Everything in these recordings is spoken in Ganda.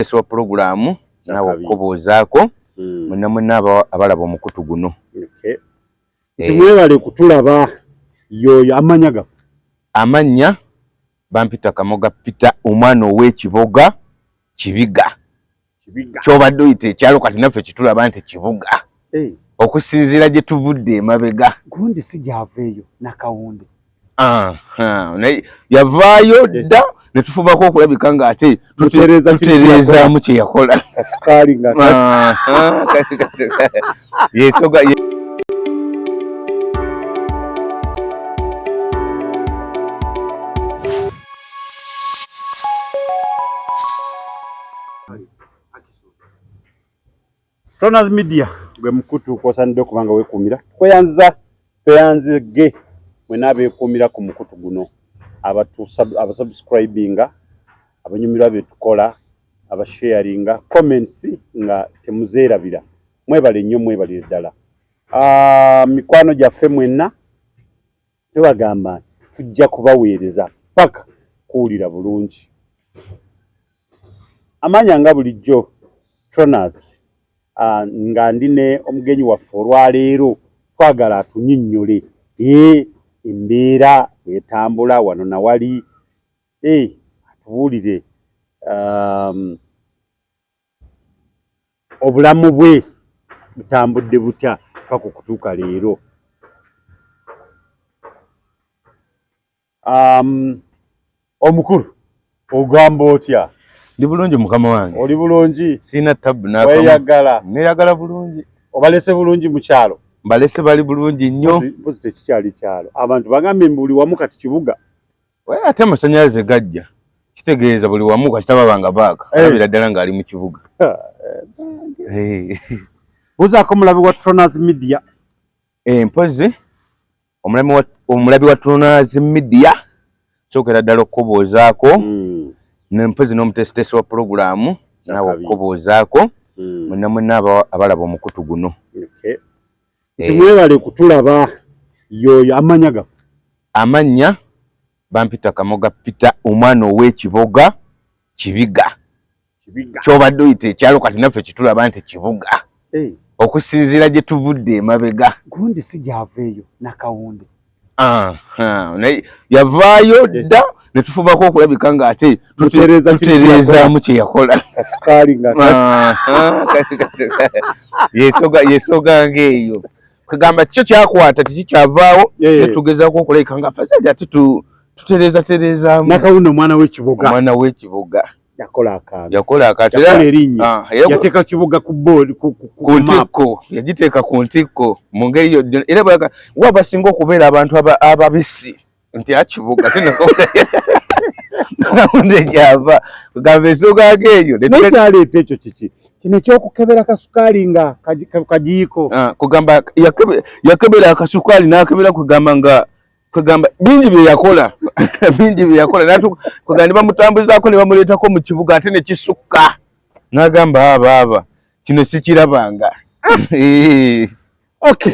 Eswa programu nawo kubuuzaako mwenna abalaba omukutu guno. Timwebale kutulaba yoyo amanya gafu. Amanya bampita Kamoga Peter omwana ow'ekiboga Kibiga. Kyobadde oyita ekyalo kati naffe kitulaba nti Kibuga. Okusinziira gye tuvudde emabega. Gundi si gy'aveeyo Nakawunde. Yavaayo dda ne tufubako okulabika ng'ate tutereezaamu kye yakola. Kasukaali nga yesoga Tonaz Media gwe mukutu kwosanidde okubanga weekuumira tweyanzige mwena abeekuumira ku mukutu guno abasubscribinga abanyumirwa bye tukola abasharinga comments nga temuzeerabira mwebale nnyo mwebalire ddala. Mikwano gyaffe mwenna tubagamba tujja kubaweereza paka kuwulira bulungi. Amanya nga bulijjo Tonaz nga ndine omugenyi waffe olwaleero twagala atunnyonnyole embeera etambula wano na wali atubuulire obulamu bwe butambudde butya paka okutuuka leero. Omukulu ogamba otya? Ndi bulungi mukama wange. Oli bulungi? Sina tabu n'akamu. Weyagala? Neeyagala bulungi. Obalese bulungi mu kyalo? Mbalese bali bulungi nnyo. Mpozi tekikyali kyalo. Abantu bagambye buli wamu kati Kibuga. Ate amasannyalaze gajja. Kitegeeza buli wamu kati tababanga baaka. Alabira ddala ng'ali mu Kibuga. Buzaako omulabi wa Tonaz Media. Mpozi omulabi wa Tonaz Media sookera ddala okubuuzaako nempozi n'omutesitesi wa programu nawo okubuuzaako mwenna abalaba omukutu guno. Timwebale kutulaba yoyo amanya gafu. Amanya bampita Kamoga Peter omwana ow'ekiboga Kibiga. Kyobadde oyita ekyalo kati naffe kitulaba nti Kibuga. Okusinziira gye tuvudde emabega. Gundi si gy'aveeyo Nakawunde. Yavaayo dda ne tufubako okulabika ng'ate tutereezaamu kye yakola. Kasukaali nga yesoga ng'eyo. Kugamba kyo kyakwata tekikyavaawo ne tugezaako okulabika nga fazajja ate tutereezaamu. Nakawunde omwana w'ekiboga. Omwana w'ekiboga. Yakola akantu. Yakola erinnya. Yateeka Kibuga ku board ku ntikko. Yagiteeka ku ntikko mu ngeri yo era wabasinga okubeera abantu ababisi nti Kibuga Nakawunde gyava kugamba ensonga ng'eyo nekyaleeta ekyo kiki kino ekyokukebera kasukaali nga kagiiko kugamba yakebera akasukaali n'akebera kugamba bingi bye yakola kugamba bamutambuzaako ne bamuleetako mu Kibuga ate ne kisukka n'agamba aba kino sikirabanga. Okay.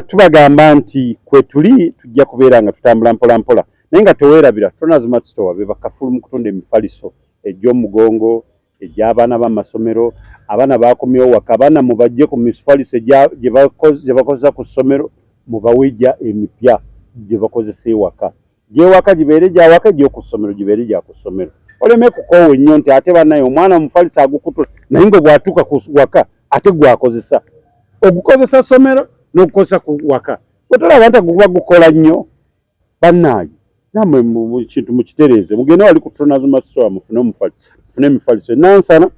Tubagamba nti kwe tuli tujja kubeera nga tutambula mpola mpola naye nga teweerabira Tonaz Store be bakafulu mu kutunda emifaliso egy'omugongo egy'abaana b'amasomero abaana baakomyewo waka abaana mubajje ku mifaliso gye bakozesa ku ssomero mubawejja emipya gye bakozesa ewaka gy'ewaka gibeere gy'awaka egy'oku ssomero gibeere gya ku ssomero oleme kukoowa ennyo nti ate bannaye omwana mufaliso agukutula naye nga gwatuuka ku waka ate gwakozesa ogukozesa ssomero n'okukozesa ku waka bwe tulaba nti guba gukola nnyo bannaayo namwe mu kintu mukitereeze mugende wali ku Tonaz Store mufune emifaliso nansana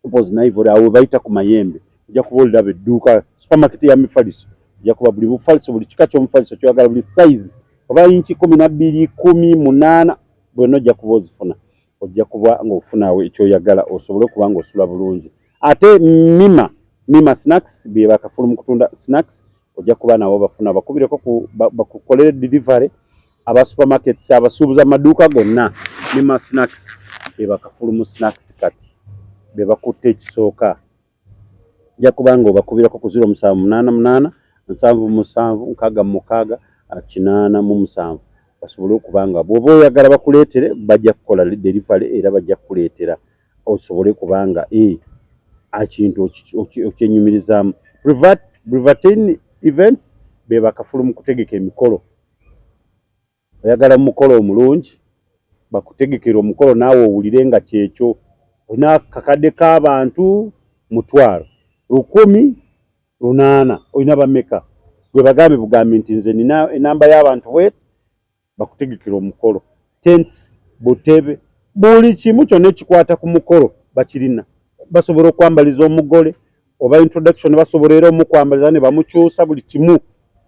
mpozi naivoli awo bayita ku mayembe ojja kubaolera bedduuka supermarket ya mifaliso ojja kuba buli mufaliso buli kika ky'omufaliso kyoyagala buli size oba inchi 12 18 bwena ojja kuba ozifuna ojja kuba ng'ofunawo ekyoyagala osobole okuba ng'osula bulungi ate Mima snacks bye bakafulu mu kutunda snacks ojja kuba nabo bafuna bakubireko bakukolere delivery aba supermarkets abasuubuza amaduuka gonna Mima snacks bye bakafulu mu snacks kati be bakutte ekisooka ojja kuba ng'obakubireko ku 078 777 6 8 basobole okuba nga bw'oba oyagala bakuleetere bajja kukola delivery era bajja kukuleetera osobole kubanga akintu okyenyumirizamu. Privatin events beba kafulu mu kutegeka emikolo. Oyagala mukolo omulungi bakutegekera omukolo naawe owulire nga kyekyo. Olina kakadde k'abantu 1,000, 10, 8 olina bameka. Gwe bagambe bugambi nti nze nina enamba y'abantu bweti bakutegekera omukolo. Tents, butebe, buli kimu kyonna ekikwata ku mukolo bakirina. Basobola okwambaliza omugole oba introduction basobola era omukwambaliza ne bamukyusa buli kimu ne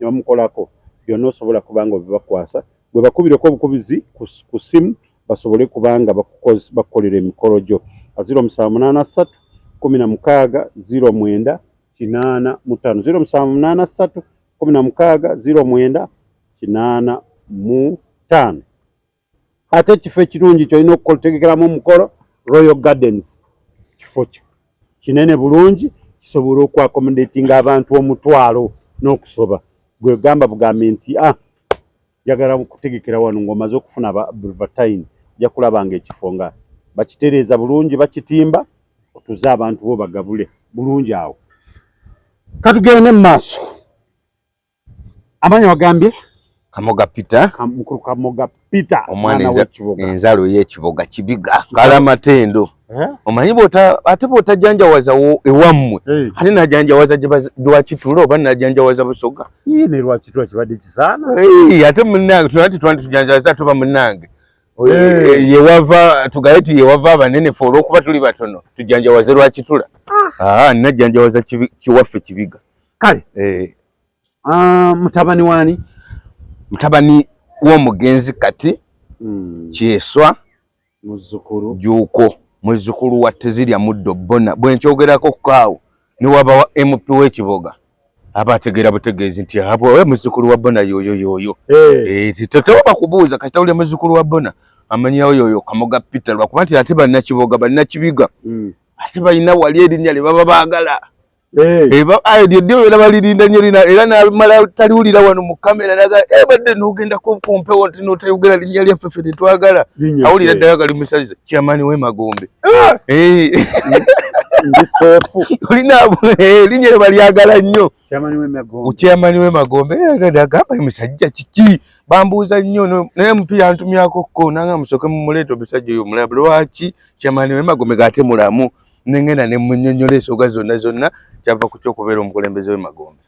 bamukolako. Byonna osobola kubanga obibakwasa. Gwe bakubireko obukubizi ku simu basobole kubanga bakukolera emikolo gyo. 0783 16 09 85 0783 16 09 85. Ate kifo ekirungi kyolina okutegekeramu omukolo Royal Gardens. Kifo kinene bulungi kisobola okwaccommodatinga abantu 1,000 n'okusoba. Gwe gamba bugambi nti jagala kutegekera wano ng'omaze okufuna Privatin ja kulabanga ekifo nga bakitereeza bulungi bakitimba otuze abantu bo bagabule bulungi awo. Katugende mu maaso. Amanya wagambye Kamoga Peter, mukulu Kamoga Peter, omwana w'ekiboga, enzalo y'ekiboga Kibiga, Kalamatendo. Omanyi ate bw'otajanjawaza ewammwe ate najanjawaza Lwakitulo oba najanjawaza Busoga. Ne Lwakitulo kibadde kisaana. Ate munnange tujanjawaza tuba munnange yewava tugaye ti yewava abanene fe olw'okuba tuli batono tujanjawaze Lwakitula. Najanjawaza kiwaffe Kibiga. Kale mutabani wani? Mutabani w'omugenzi kati Kyeswa muzzukulu Juuko muzzukulu wa Tezirya Muddo Bona. Bwe nkyogerako kaawo ne waba wa MP w'ekiboga abategeera butegeezi nti we muzzukulu wa Bona yoyo. Tetewaba kubuuza kasita uli muzzukulu wa Bona amanyirawo yoyo Kamoga Peter lwakuba nti ate bannakiboga bannakibiga ate balina wali erinnya lye baba baagala. Lyo era balirinda nnyo era namala taliwulira wano mu kamera naga badde n'ogenda kumpewo nti n'otayogera linnya lyaffe ffe tetwagala. Awulira ddala gali musaza Kyamani w'e Magombe. Ndi seefu. Olina linnya lye balyagala nnyo. Kyamani w'e Magombe agamba musajja kiki bambuuza nnyo naye mupiira antumyako ko nanga musooke mumuleeta omusajja oyo mulabu lwaki Kyamani w'e Magombe g'ate mulamu nengenda ne munnyonnyola ensonga zonna kyava ku ky'okubeera omukulembeze w'e Magombe.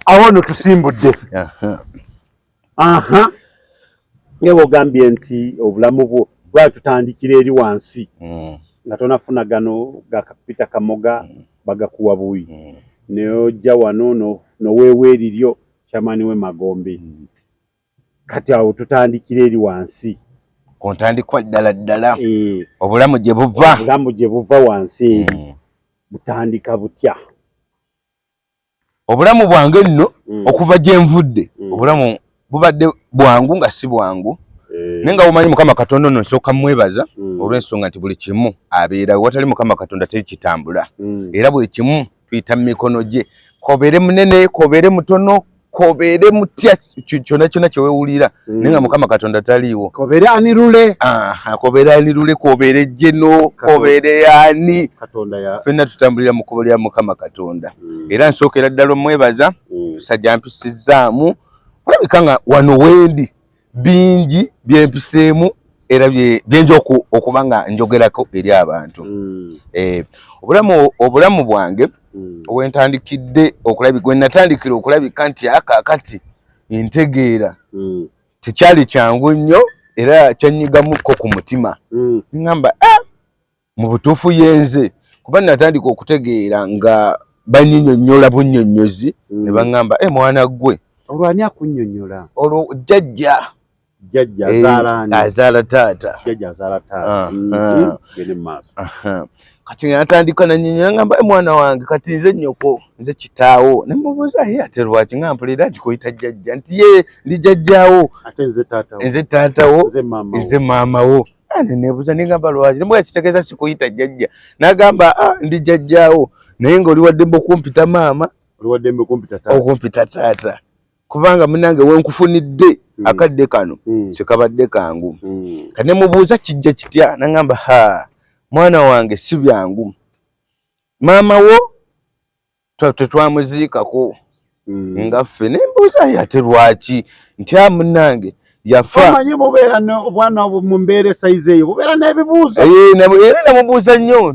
Awo no tusimbudde. Nga bw'ogambye nti obulamu bwo bwatutandikira eri wansi nga tonafuna gano ga Peter Kamoga bagakuwa buyi neojja wano noweeweeriryo Kyamani w'e Magombe. Kati awo tutandikira eri wansi. Kontandikwa ddala obulamu gye buva wansi eri butandika butya? Obulamu bwange nno okuva gye nvudde obulamu bubadde bwangu nga si bwangu naye nga bumanyi Mukama Katonda ono nsooka mwebaza olw'ensonga nti buli kimu abeera watali Mukama Katonda tekitambula era buli kimu tuyita mu mikono gye. Kobeere munene kobeere mutono kobeere mutya kyonna kye weewulira naye nga Mukama Katonda taliiwo. Kobeere anirule. Kobeere anirule kobeere jjeno kobeere ani ffenna tutambulira mu kkubo lya Mukama Katonda. Era nsookera ddala omwebaza musajja mpisizaamu olabika nga wano wendi bingi byempiseemu era byenja okuba nga njogerako eri abantu. Obulamu bwange wentandikidde okulabika gwe natandikira okulabika nti akaakati ntegeera tekyali kyangu nnyo era kyanyigamuko ku mutima. Ngamba mu butuufu yenze kuba natandika okutegeera nga banyinyonnyola bunnyonnyozi ne baŋŋamba mwana gwe olwani akunnyonnyola? Olwo jjajja azaala taata. Kati natandika nanyonyola ngamba mwana wange kati nze nnyoko nze kitaawo nemubuuza ate lwaki nga mpulira nti kuyita jjajja nti ye ndi jjajjaawo nze taatawo nze maamawo. Nebuuza nengamba lwaki nembuga kitegeeza sikuyita jjajja nagamba ndi jjajjaawo naye nga oli waddembe okumpita maama okumpita taata kubanga munange wenkufunidde akadde kano sikabadde kangu kane mubuuza kijja kitya nangamba mwana wange si byangu maama wo tetwamuziikako ngaffe nembuuza yate lwaki nti munange yafa amanyi mubeera obwana mu mbeera saizi eyo bubeera n'ebibuuzo era nemubuuza nnyo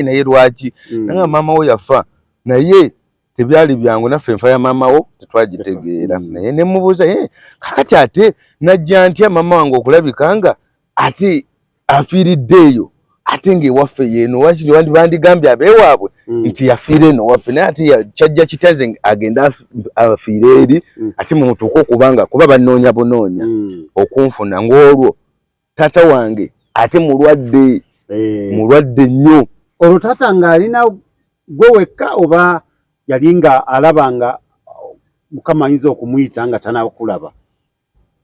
naye lwaki nanga maama wo yafa naye tebyali byangu naffe enfa ya maama wo tetwagitegeera naye nemubuuza kakati ate najja ntya maama wange okulabika nga ate afiiridde eyo ate ng'ewaffe yeeno wakiri bandigambye abeewaabwe nti yafiira eno waffe naye ate kyajja kitaze agenda afiire eri ate mumutuuka okubanga kuba banoonya bunoonya okunfuna ng'olwo taata wange ate mulwadde nnyo olwo taata ng'alina gwe wekka oba yali nga alaba nga mukama ayinza okumuyita nga tanakulaba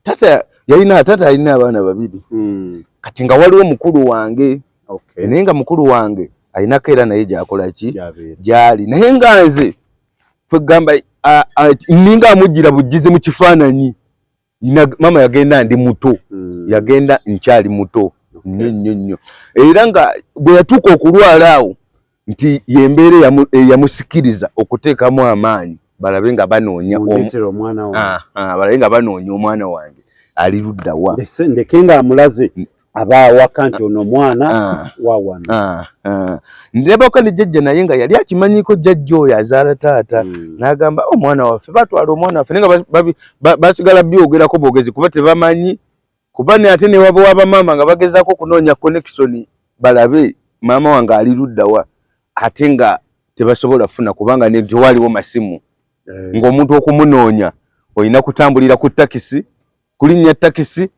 taata alina abaana babiri kati nga waliwo mukulu wange naye nga mukulu wange alinako era naye gyakola ki gyali naye nga nze kwegamba ninga amujjira bujjize mu kifaananyi mama yagenda ndi muto yagenda nkyali muto nnyo era nga bwe yatuuka okulwala awo nti yembeera yamusikiriza okuteekamu amaanyi balabe nga banoonya omwana wange ali ludda wa ndeke nga amulaze aba awaka nti ono omwana wawana ndebako ne jjajja naye nga yali akimanyiko jjajja oyo azaala taata n'agamba omwana waffe batwala omwana waffe naye nga basigala byogerako bwogezi kuba tebamanyi kuba ne ate ne waba wabamaama nga bagezaako okunoonya connection balabe maama wange ali ludda wa ate nga tebasobola kufuna kubanga ne tewaliwo masimu ng'omuntu okumunoonya olina kutambulira ku takisi kulinnya takisi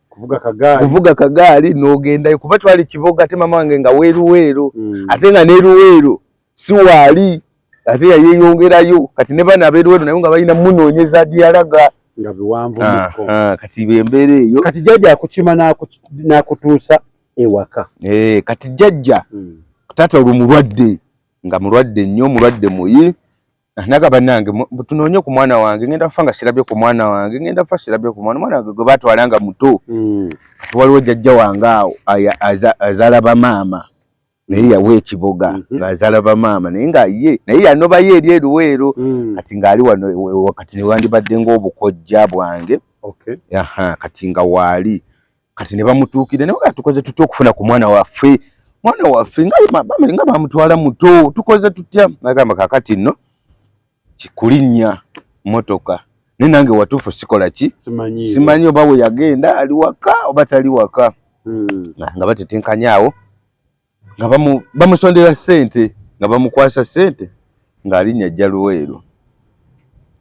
kuvuga kagaali n'ogendayo kuba twali Kiboga ate maama wange nga weeruweero ate nga n'eruweero si waali ate yayeyongerayo kati ne bana abeeruweero naye nga balina munoonyeza gyalaga nga biwanvu kati bembeera eyo kati jjajja akukima n'akutuusa ewaka kati jjajja taata olumulwadde nga mulwadde nnyo mulwadde muyi nagamba nange tunoonye ku mwana wange ngenda kufa nga sirabye ku mwana wange ngenda kufa sirabye ku mwana wange gwe baatwalanga muto waliwo jjajja wange awo azaala bamaama naye yawa Ekiboga ng'azaala bamaama naye nga naye yanobayo eri eruweero kati ng'ali wano kati newandibadde ng'obukojja bwange kati nga waali kati ne bamutuukire naye tukoze tutya okufuna ku mwana waffe nga bamutwala muto tukoze tutya nagamba kakati nno kikulinnya motoka naye nange watuufu sikola ki simanyi oba we yagenda ali waka oba tali waka nga batetenkanya awo nga bamusondera ssente nga bamukwasa ssente ng'alinnya ajja Luweero.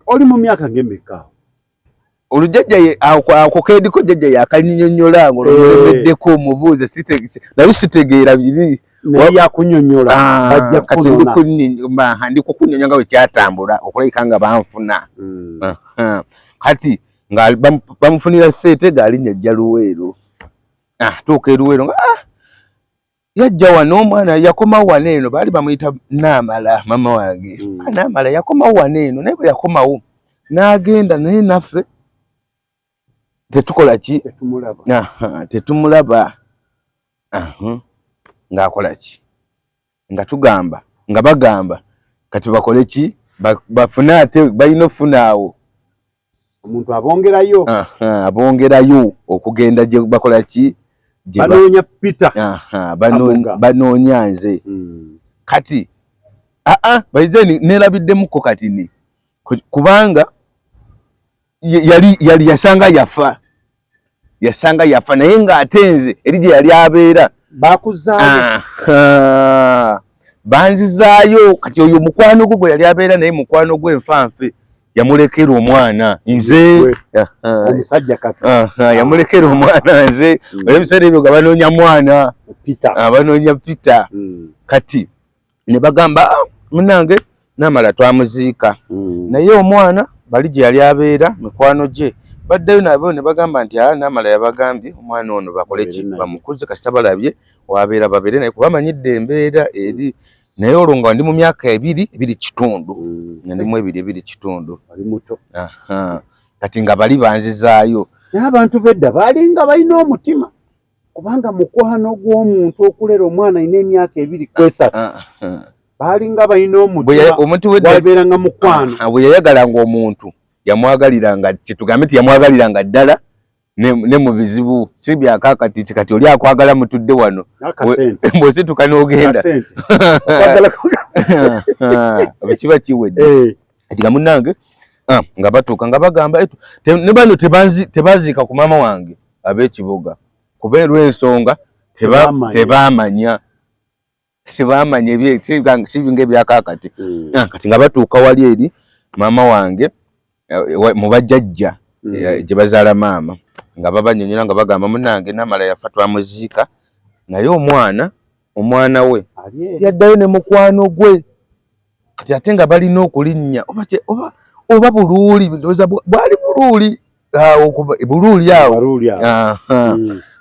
Oli mu myaka ng'emmeka olujjajja ako keediko jjajja yakannyonnyola ng'olomulemeddeko omubuuze nali sitegeera biri naye yakunnyonnyola kati ndi kukunnyonya nga bwe kyatambula okulabika nga banfuna kati nga bamufunira ssente ng'alinnya ajja Luweero tuuka e Luweero nga yajja wano omwana yakomawo wano eno baali bamuyita Naamala mama wange Naamala yakomawo wano eno naye bwe yakomawo n'agenda naye naffe tetukola ki tetumulaba ng'akola ki nga tugamba nga bagamba kati bakole ki bafune ate balina ofuna awo omuntu abongerayo okugenda gye bakola ki banoonya Peter banoonya nze kati baize neerabiddemukko kati kubanga yali yasanga yafa naye ng'ate nze eri gye yali abeera bakuzaayo banzizaayo kati oyo mukwano gwe yali abeera naye mukwano gwe nfanfe yamulekera omwana nze omusajja kati yamulekera omwana nze ebiseera ebyo nga banoonya mwana banoonya Peter kati ne bagamba munange Naamala twamuziika naye omwana bali gye yali abeera mikwano gye baddeyo nabo ne bagamba nti Naamala yabagambye omwana ono bakole ki bamukuze kasita balabye wabeera babeere naye kubamanyidde embeera eri naye olwo nga ndi mu myaka 2 kitundu ndi mu 2 kitundu ali muto kati nga bali banzizaayo n'abantu bedda balinga balina omutima kubanga mukwano gw'omuntu okulera omwana alina emyaka 2 kwesatu balinga balina omutima wabeeranga mukwano bwe yayagalanga omuntu yamwagaliranga kitugambe nti yamwagaliranga ddala ne mu bizibu si byakakati kati oli akwagala mutudde wano bw'osituka n'ogenda kiba kiwedde kati nga munnange nga batuuka nga bagamba ne bano tebaziika ku maama wange ab'ekibuga kuba olw'ensonga tebaamanya sibinga ebyakakati kati nga batuuka wali eri maama wange mu bajjajja gye bazaala maama nga babanyonyola nga bagamba munnange namala yafa twamuziika naye omwana we yaddayo ne mukwano gwe kati ate nga balina okulinnya oba buluuli ndowooza bwali buluuli awo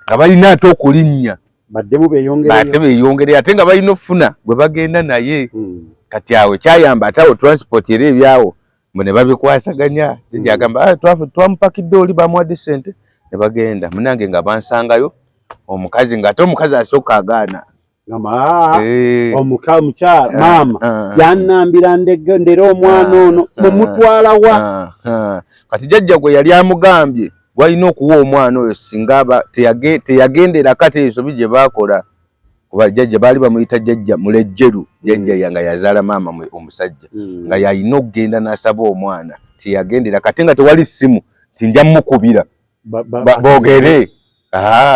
nga balina ate okulinnya bate beeyongerera ate nga balina okufuna gwe bagenda naye kati awo kyayamba ate awo transport era ebyawo ne babikwasaganya gyagamba twamupakidde oli bamuwadde ssente ne bagenda munange nga bansangayo omukazi nga ate omukazi asooka agaana omukyala maama yannambira ndera omwana ono mumutwala wa kati jjajja gwe yali amugambye gwalina okuwa omwana oyo singa teyagendera kati ensobi gye baakola kuba jjajja baali bamuyita jjajja mulejjeru jjajja nga yazaala maama omusajja nga yalina okugenda n'asaba omwana teyagendera kati nga tewali ssimu tinja mukubira boogere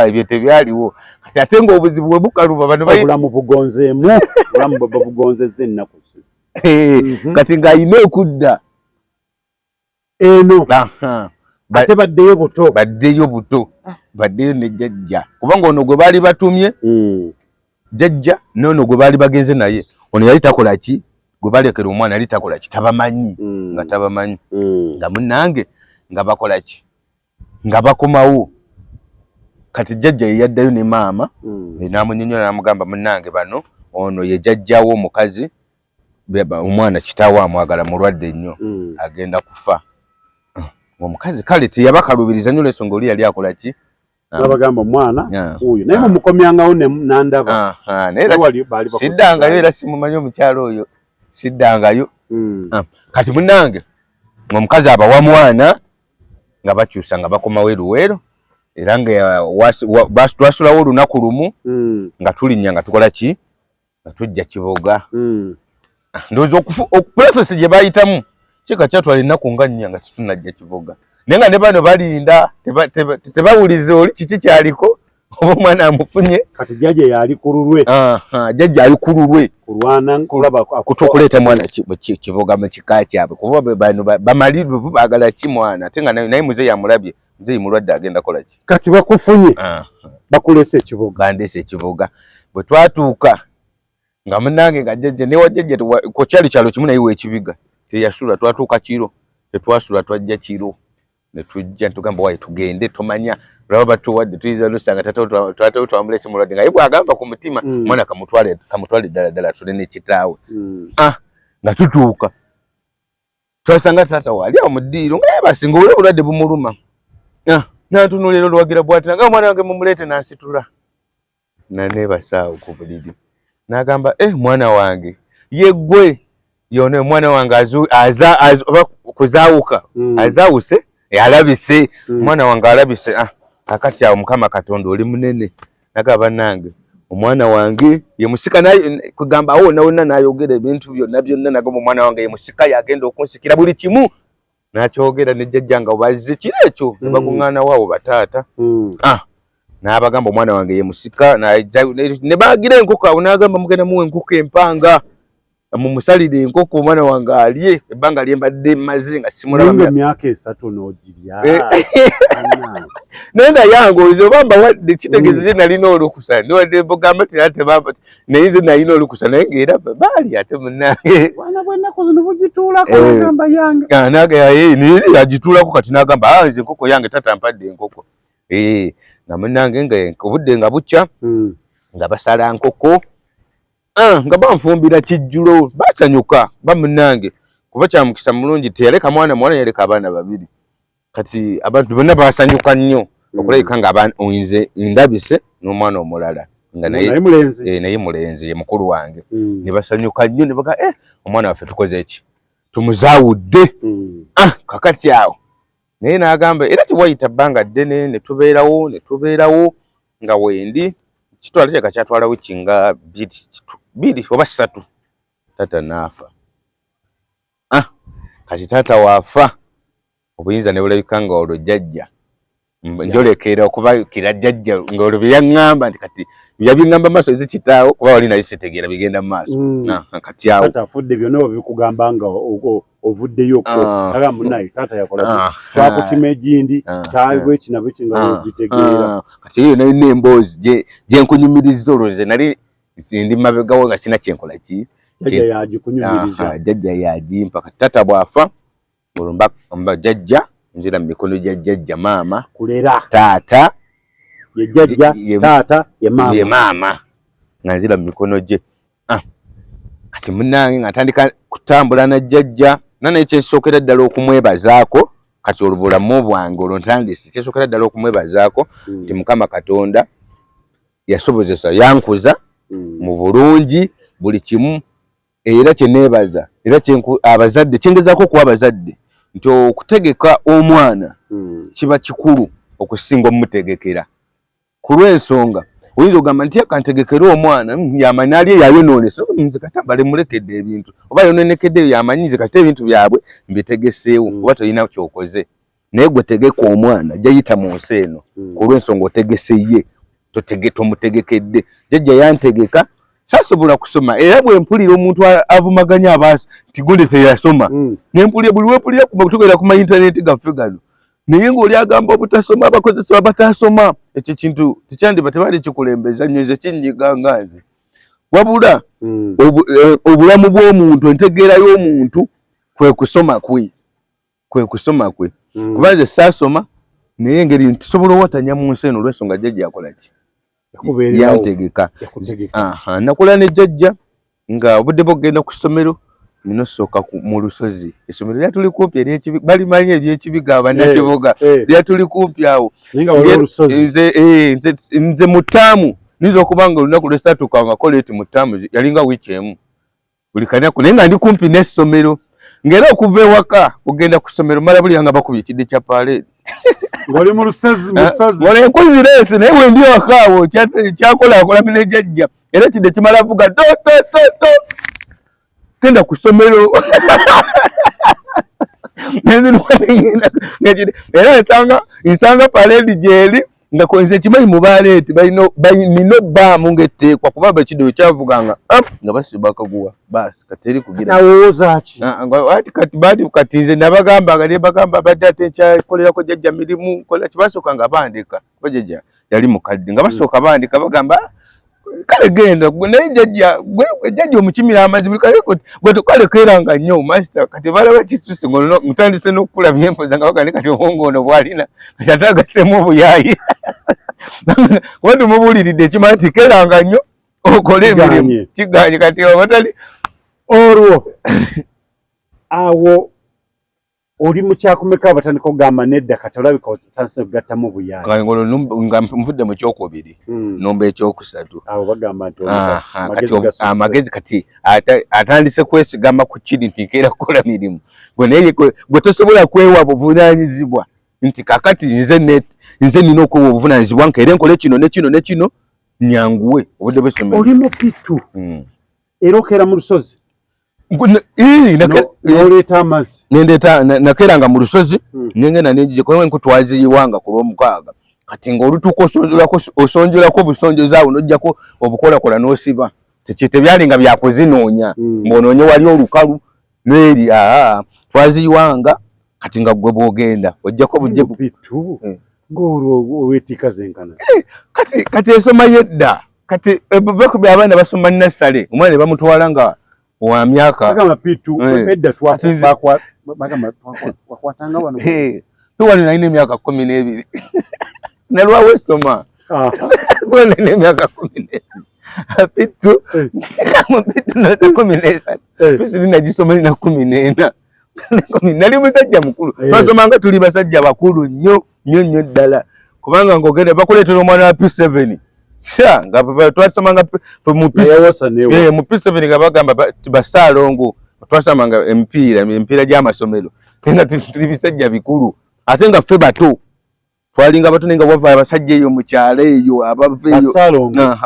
ebyo tebyaliwo kati ate ng'obuzibu bwe bukaluba bano obulamu bugonzeemu obulamu bwe babugonzezza ennaku kati ng'alina okudda eno ate baddeyo buto baddeyo ne jjajja kubanga ono gwe baali batumye jjajja n'ono gwe baali bagenze naye ono yali takola ki gwe balekera omwana yali takola ki tabamanyi nga tabamanyi nga munnange nga bakola ki nga bakomawo kati jjajja ye yaddayo ne maama n'amunyonyola n'amugamba munnange bano ono ye jjajjawo omukazi omwana kitaawe amwagala mulwadde nnyo agenda kufa omukazi kale teyabakalubiriza nnyo olw'ensonga oli yali akola ki abagamba omwana oyo naye mumukomyangawo nandaba siddangayo era simumanyi omukyalo oyo siddangayo kati munnange omukazi abawa mwana nga bakyusa nga bakomawo eruweero era nga twasulawo olunaku lumu nga tulinnya nga tukola ki nga tujja Kiboga ndowooza okupulesosi gye bayitamu kika kyatwala ennaku nga nnya nga tetunajja Kiboga naye nga ne bano balinda tebawulize oli kiki kyaliko oba omwana amufunye kati jjajja yali ku lulwe jjajja ali ku lulwe kulwana kulaba okuleeta mwana Kiboga mu kika kyabwe kuba bano bamalivu baagala ki mwana ate nga naye muzeeyi amulabye muzeeyi mulwadde agenda kola ki kati bakufunye bakuleese Kiboga bandeese Kiboga bwe twatuuka nga munnange nga jjajja newa jjajja ku kyali kyalo kimu naye w'ekibiga teyasula twatuuka kiro tetwasula twajja kiro ne tujja tugamba wayi tugende tomanya laba batuwadde tuyinza lusanga taata twamulese mulwadde nga ye bw'agamba ku mutima mwana kamutwale ddala ddala tule ne kitaawe nga tutuuka twasanga taata wali awo mu ddiiro nga basinga obulwadde bumuluma n'antunuulira olwagira bw'ati nga omwana wange mumuleete n'ansitula naneebasaawo ku buliri n'agamba mwana wange yeggwe yona omwana wange kuzaawuka azaawuse alabise omwana wange alabise kakati awo Mukama Katonda oli munene nagamba nange omwana wange ye musika naye kugamba awo nawonna n'ayogera ebintu byonna nagamba omwana wange ye musika yagenda okunsikira buli kimu n'akyogera ne jjajja nga bazze kiro ekyo ne bakuŋŋaana waawo bataata n'abagamba omwana wange ye musika ne baagira enkoko awo n'agamba mugenda muwa enkoko empanga mumusalire enkoko omwana wange alye ebbanga lyembadde maze nga simulaba emyaka 3 n'ogirya naye nga yange oze oba mbawadde kitegeeze nalina olukusa ndiwadde bogamba tebamba naye nze nalina olukusa naye ngaera baali ate munnange bwana bwennaku zino bugituulako agamba yange naye agituulako kati n'agamba nze enkoko yange tata mpadde enkoko nga munnange nga obudde nga bukya nga basala nkoko nga banfumbira kijjulo basanyuka bamunange kuba kyamukisa mulungi teyaleka mwana yaleka abaana babiri kati abantu bonna basanyuka nnyo okulabika nga oyinze ndabise n'omwana omulala nga naye mulenzi ye mukulu wange ne basanyuka nnyo ne baga omwana waffe tukoze ki tumuzaawudde kakati awo naye n'agamba era tewayita bbanga ddene ne tubeerawo nga wendi kitwala kyeka kyatwala wiki nga bbiri oba 3 taata naafa kati taata waafa obuyinza ne bulabika nga olwo jjajja njolekera okubakira jjajja ng'olwo bye yaŋŋamba nti kati byabiŋŋamba maaso ezikitaawo kuba wali naye sitegeera bigenda mu maaso kati awo taata afudde byonna babikugamba nga ovuddeyo aga munaye taata yakola twakukima egindi kyabwe kinabwe kinga bitegeera kati eyo nayo n'emboozi gye nkunyumiriza olwo nze nali ndi mabegawo nga sina kyenkola ki jjajja yagimpa kati taata bwafa olwo mba jjajja nzira mu mikono gya jjajja maama kulera taata ye jjajja taata ye maama nga nzira mu mikono gye kati munnange nga ntandika kutambula na jjajja naye kyensookera ddala okumwebazaako kati olubulamu bwange olwo ntandise kyensookera ddala okumwebazaako nti Mukama Katonda yasobozesa yankuza mu bulungi buli kimu era kyeneebaza era abazadde kyengezaako kuba abazadde nti okutegeka omwana kiba kikulu okusinga omutegekera ku lw'ensonga oyinza ogamba nti akantegekera omwana yamanyi ali yayonoonese nze kati balemulekedde ebintu oba yononekedde yamanyi nze kati ebintu byabwe mbitegeseewo oba tolina kyokoze naye gwe tegeka omwana jayita mu nsi eno ku lw'ensonga otegese ye tomutegekedde jjajja yantegeka sasobola kusoma era bwe mpulira omuntu avumaganya abaasi nti gole teyasoma nempulira buli wepulira tugenda ku ma intaneti gaffe gano naye ng'oli agamba obutasoma abakozesa batasoma ekyo kintu tekyandiba tebali kikulembeza nnyo nze kinnyiga nze wabula obulamu bw'omuntu entegeera y'omuntu kwe kusoma kwe kuba nze saasoma naye engeri ntisobola owatanya mu nsi eno olw'ensonga jjajja yakola ki yantegeka nakula ne jjajja nga obudde bwogenda ku ssomero nina osooka mu lusozi essomero lyatuli kumpi ery'ekibiga balimanyi ery'ekibiga abannakibuga lyatuli kumpi awo nze mu ttaamu niyinza okuba nga olunaku lwesatuukanga koleeti mu ttaamu yalinga wiiki emu buli kanaku naye nga ndi kumpi n'essomero ng'era okuva ewaka ogenda ku ssomero mala buli nga bakubye ekidde kya paaleedi ng'oli mu lusozi ng'oli enkozi leesi naye bwe ndi ewaka awo kyakolaakola ne jjajja era ekidde kimala vuga to genda ku ssomero era nsanga paaleedi gyeri nga nze kimanyi mu baaleeti nina obbaamu ng'etteekwa kuba bakido kyavuganga nga basiba akaguwa baasi kateri kugirawoozaki kati nze nabagambanga ne bagamba badde ate nkyakolerako jjajja mirimu kola kibasooka nga bandika kuba jjajja yali mukadde nga basooka bandika bagamba kale genda naye jjajja omukimira amazzi buli kale gwe tukalekeranga nnyo masita kati balaba kituse mutandise n'okukula byempoza nga bagane kati obwongo ono bwalina kati ate agassemu obuyaayi kuba tumubuuliridde ekimala nti keranga nnyo okole emirimu kiganye kati abatali olwo awo oli mukyakumeka abatandika okugamba nedda kati olabika otandise okugattamu obuyaayi nga nvudde mu kyokubiri nomba ekyokusatu awo bagamba nti amagezi kati atandise kwesigama ku kiri nti nkeera kukola mirimu gwe tosobola kwewa buvunaanyizibwa nti kakati nze nina okwewa obuvunaanyizibwa nkeera nkole kino ne kino ne kino nyanguwe obudde bw'essomero oli mupitu era okeera mu lusozi noleeta amazzi nakeranga mu lusozi nengenda nenjijeko nkutwaziyiwanga ku lw'omukaaga kati ng'olutuuka osonjerako obusonjozi awo n'ojjako obukolakola n'osiba tebyalinga byakuzinoonya ng'onoonye wali olukalu n'eri twaziyiwanga kati nga gwe bw'ogenda ojjako bujebitu ng'olwo weetika zenkana kati esoma yedda kati bakubi abaana basoma nassale omwana ne bamutwala nga wa myaka bagamba pitu edda twakwatanga wano tuwali nalina emyaka 12 nalwawo esoma nalina emyaka 12 Pitu mu pitu na 13 P3 nagisoma na 14 nali musajja mukulu twasomanga tuli basajja bakulu nnyo ddala kubanga ngogenda bakuleetera omwana wa P7 nga twasomanga mu P7 nga bagamba basaalongo twasomanga emipiira gy'amasomero nga tuli bisajja bikulu ate nga ffe bato twalinga bato nenga wava abasajja eyo mu kyalo eyo abaveeyo nga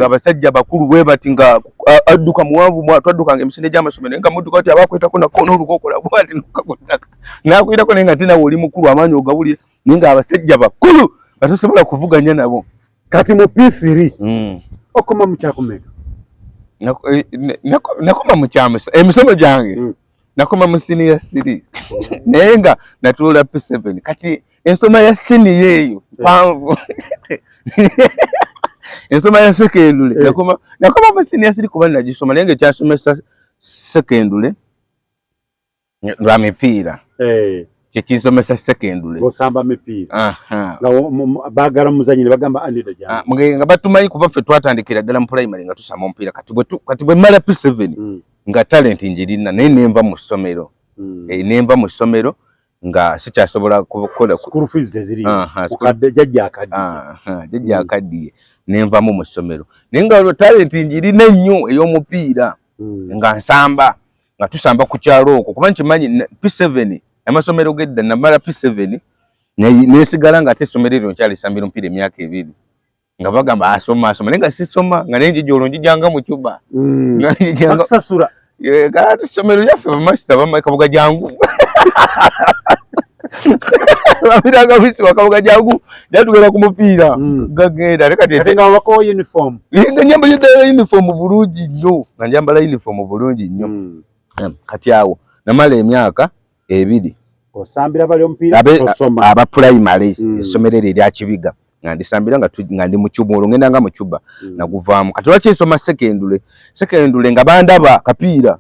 abasajja bakulu bwe bati nga adduka muwanvu twaddukanga emisinde gy'amasomero nga mudduka ati abakwetako nakoona olukokola bwati nokakutaka nakwitako naye nga ate nawe oli mukulu amaanyi ogawulira naye nga abasajja bakulu nga tosobola kuvuganya nabo. Kati mu P3 okoma mu kyakumeka nakoma mu kyamusa emisomo gyange nakoma mu senior 3 naye nga natuula P7 kati ensoma ya senior eyo panvu ensoma ya sekendule nakoma mu senior 3 kuba nagisoma naye nga ekyasomesa sekendule lwa mipiira kyekinsomesa sekendule osamba mipiira baagala muzanyi ne bagamba andida jange nga batumanyi kuba ffe twatandikira ddala mu primary nga tusamba omupiira kati bwe mmala P7 nga talent njirina naye nenva mu ssomero nenva mu ssomero nga sikyasobola kukola school fees teziri ukadde jajja akaddiye nenvamu mu ssomero naye nga talent njirina nnyo ey'omupiira nga nsamba nga tusamba ku kyalo okwo kuba nkimanyi P7 amasomero gedda namala P7 nesigala nga ate essomero eryo nkyalisambira omupiira emyaka 2 nga bagamba asoma naye nga sisoma nga nenjija olwo njijanga mu Cuba kusasula kati essomero lyaffe bamasita bamakabuga jangu bamiraga bisi wakabuga jangu jatugenda ku mupiira gagenda ate nga wako uniform nga nyambala uniform bulungi nnyo nga njambala uniform bulungi nnyo kati awo namala emyaka 2 osambira bali omupiira osoma aba primary essomero erya Kibiga nga ndisambira nga ndi mu Cuba olwo ngenda nga mu Cuba naguvaamu kati lwaki nsoma sekendule nga bandaba kapiira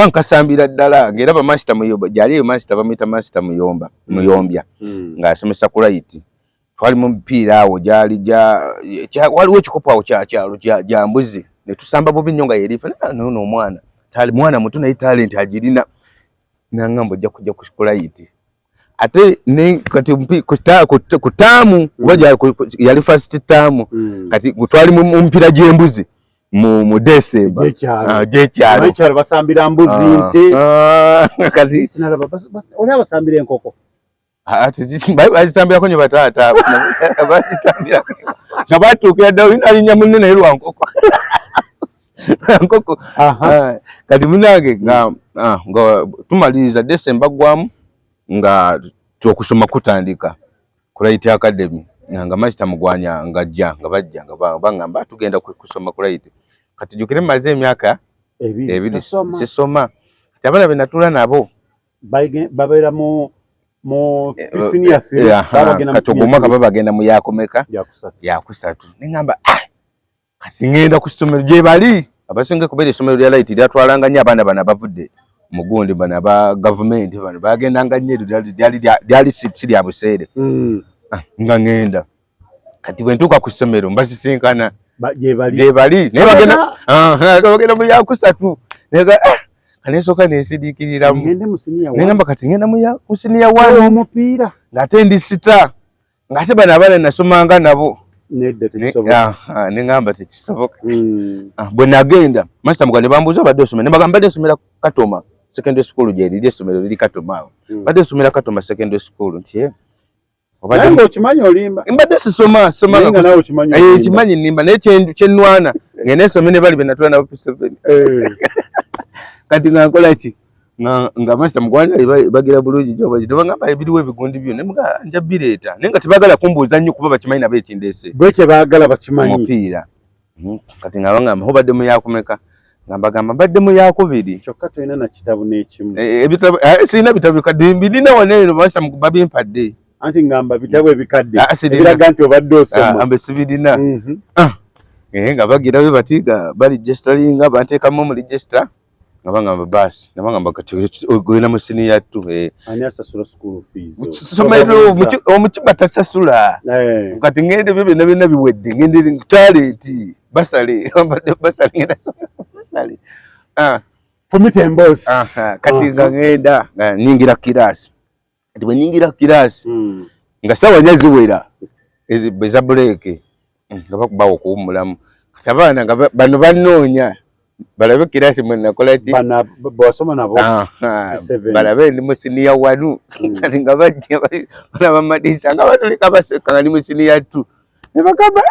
nkasambira ddala ng'era bamaster muyomba gyali eyo master bamuyita master muyombya ng'asomesa ku right twali mu mupiira awo waliwo ekikopo awo kyakyalo gya mbuzi ne tusamba bubi nnyo nga yerifa nono omwana mwana muto naye talent agirina nangamba ojja kujja ku right ate kati ku taamu yali first taamu kati twali mu mupiira gy'embuzi mu December gy'ekyalo basambira mbuzi nte kati oli abasambira enkoko bagisambirako nyo bataata bagisambirako nga batuukira ddala olina alinya munne naye lwa nkoko nkoko kati munange nga tumaliriza December gwamu nga okusoma kutandika ku Right Academy nga master mugwanya ngajja nga bajja nga bangamba tugenda kusoma ku Right kati jukire maze emyaka 2 sisoma kati abana benatula nabo babeera mu senior 3 kati ogwomwaka babagenda mu yakomeka yakusatu nengamba kati ngenda ku ssomero gye bali abasinga kubeera essomero lya Right lyatwalanga nnyo abaana bano abavudde mugundi bano aba gavumenti bano bagendanga nnyo lyali si lya buseere nga ngenda kati bwe ntuuka ku ssomero mbasisinkana gye bali naye bagenda mu yakusatu kanesooka nesidiikiriramu nengamba kati ngenda mu siniya 1 omupiira ng'ate ndi sita ng'ate bano abaana nasomanga nabo nengamba tekisoboka bwe nagenda master mugane bambuuza obadde osomera nebagamba badde osomera Katoma secondary school gyeriri essomero liri Katoma awo badde osomera Katoma secondary school nti obadde okimanyi olimba mbadde sisoma kimanyi nimba naye kyenwana ngenda esome ne bali benatula nabo P7 kati nga nkola ki nga master mugwanya bagira bulungi jobaji nebagamba ebiriwo ebigundi byo nemuga nja bireeta naye nga tebagala kumbuuza nnyo kuba bakimanyi nabo ekindeese bwekye baagala bakimanyi omupiira kati nga bangamba obadde mu yakumeka ngambagamba mbadde mu yakubiri kyokka tolina na kitabu n'ekimu sirina bitabu bikadde mbirina waneero master babimpadde anti ngamba bitabu ebikadde ebiraga nti obadde osoma ambe sibirina nga bagirayo bati baregisteringa banteekamu mu register ngabanga basi nabanga kati ogenda mu senior 2 ani asasula school fees somero omukiba tasasula kati ngende bebe nabina biwedde ngende talent basale basale Fumitembos kati ngenda nyingira kirasi kati bwe nyingira kirasi nga sawa nyazi wera beza break ngaba kubawo kuumulamu kati abana nga bano banoonya balabe kirasi mwe nakola ati bana bosoma nabo balabe ndi mu senior 1 kati nga bajja bana bamadisa nga batulika baseka nga ndi mu senior 2 ne bakaba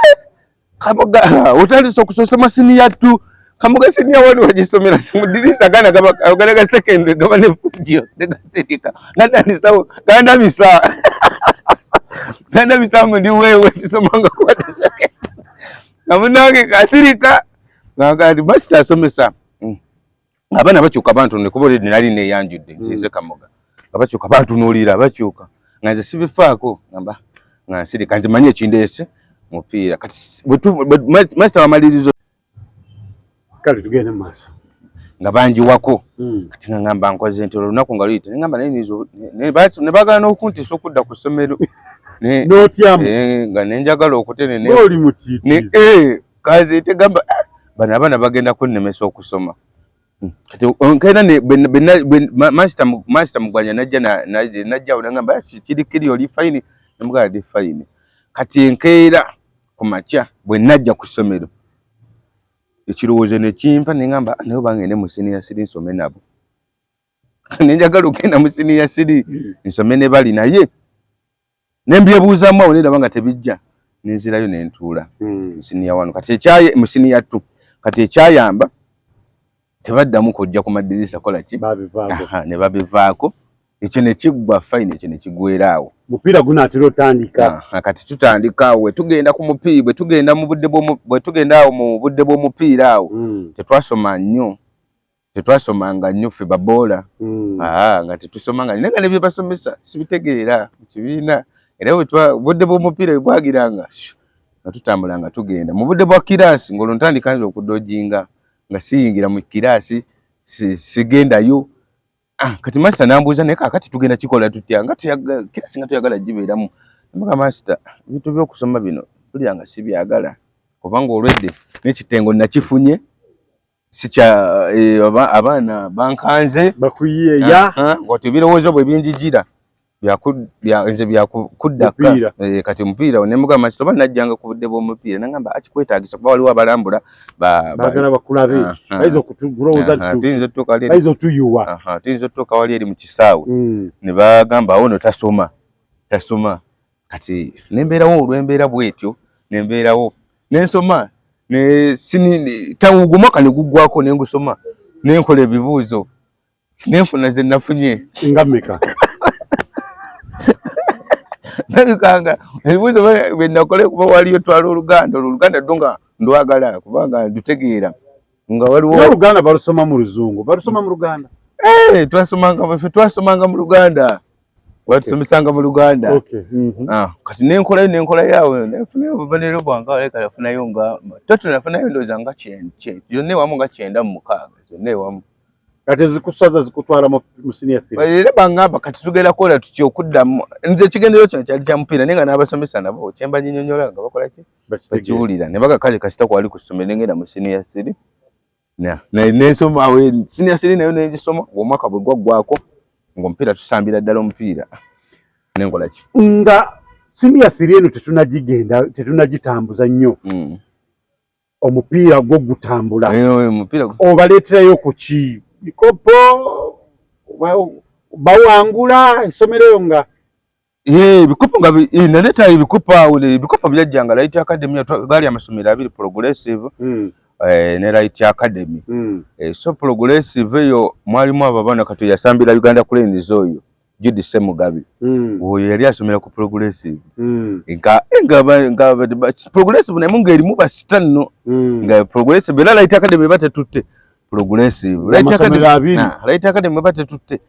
kaboga utali sokusoma senior 2 kamuga senior 1 wajisomera mudirisa kana gaba second gaba ne fujio ndagasetika nadani sawo ganda bisa ganda bisa ndi wewe sisomanga kwa second namunage kasirika ngakati basi asomesa abana bakyuka abantu ne kubole nali ne yanjudde nsize kamoga abakyuka abantu nolira bakyuka ngaze sibifaako ngamba ngasiri kanje manye kindese mupira kati master wamalirizo kali tugende maso ngabanji wako kati ngamba nkoze ntolo lunaku ngaluyite ngamba nenizo ne bagala nokunti sokudda ku somero ne notyamu nga nenjagala okutene ne oli mutiti kazi tegamba bana bagenda kunnemesa okusoma kati onkaina ne master mugwanya najja olangamba kirikiri oli fine nemugala di fine kati enkeera ku makya bwe najja ku ssomero ekirowoozo ne kimpa ne ngamba nayo bangende mu senior 3 nsome nabo nenjagala okugenda mu senior 3 nsome ne bali naye nembyebuuzaamu awo neraba nga tebijja nenzirayo nentuula senior 1 kati ekyaye mu senior 2 kati ekyayamba tebaddamu kujja ku madirisa kola ki ne babivaako ekyo ne kiggwa fine ekyo ne kigweraawo mupiira gunaatera otandika kati tutandika awo tugenda ku mupiira bwe tugenda mu tugenda awo mu budde bw'omupiira awo tetwasomanga nnyo ffe baboola nga tetusomanga naye nga ne bye basomesa sibitegeera mu kibiina era budde bw'omupiira bwe bwagiranga nga tutambulanga tugenda mu budde bwa kiraasi ng'olwo ntandika nze okudojinga nga siyingira mu kiraasi sigendayo kati master nambuuza naye kakati tugenda kikola tutya nga kiraasi nga tuyagala gibeeramu mbaga master ebintu by'okusoma bino tulyanga sibyagala kubanga olwedde n'ekitengo nakifunye sikya abaana bankanze bakuyeya ng'oti ebirowoozo bwe binjigira nze byakuddaka kati omupiira nemuga master oba najjanga ku budde bw'omupiira nangamba akikwetaagisa kuba waliwo abalambula bagala bakulabe bayinza okukulowooza bayinza otuyuwa tuyinza otutuuka wali eri mu kisaawe ne bagamba awo no tasoma kati nembeerawo olw'embeera bwetyo nembeerawo nensoma ogumwaka ne guggwako nengusoma nenkola ebibuuzo nenfuna ze nafunye nga mmeka nakanga ebibuuzo bwe nakole kuba waliyo twala oluganda ddunga ndwagala kubanga ndutegeera nga waliwo oluganda balusoma mu luzungu balusoma mu luganda twasomanga mu luganda batusomesanga mu luganda kati nenkolayo awo nefunayo obuvaniro bwange aleka nafunayo nga nafunayo ndowooza nga zonna ewamu nga 96 zonna ewamu kati zikusaza zikutwala mu senior 3 era bangamba kati tugenda kola tutya okuddamu nze ekigendero kino kyali kya mupiira naye nga n'abasomesa nabo kyemba nyinyonyola nga bakola ki bakiwulira ne baga kale kasita kwali ku ssomero nengenda mu senior 3 nensoma awo senior 3 nayo nengisoma ng'omwaka bwe gwaggwako ng'omupiira tusambira ddala omupiira nenkola ki nga senior 3 eno tetunagitambuza nnyo omupiira gwo gutambula obaleeterayo ku ki bikopo bawangula essomero nga bikopo nga naleetayo ebikopo awo ebikopo byajjanga Light Academy gaali amasomero abiri Progressive ne Light Academy so Progressive eyo mwalimu abo abaana kati yasambira Uganda Cranes oyo Judy Semugabi oyo yali asomera ku Progressive nga Progressive naye ng'erimu basitano nga Progressive era Light Academy batetutte Progressive Light Academy batetutte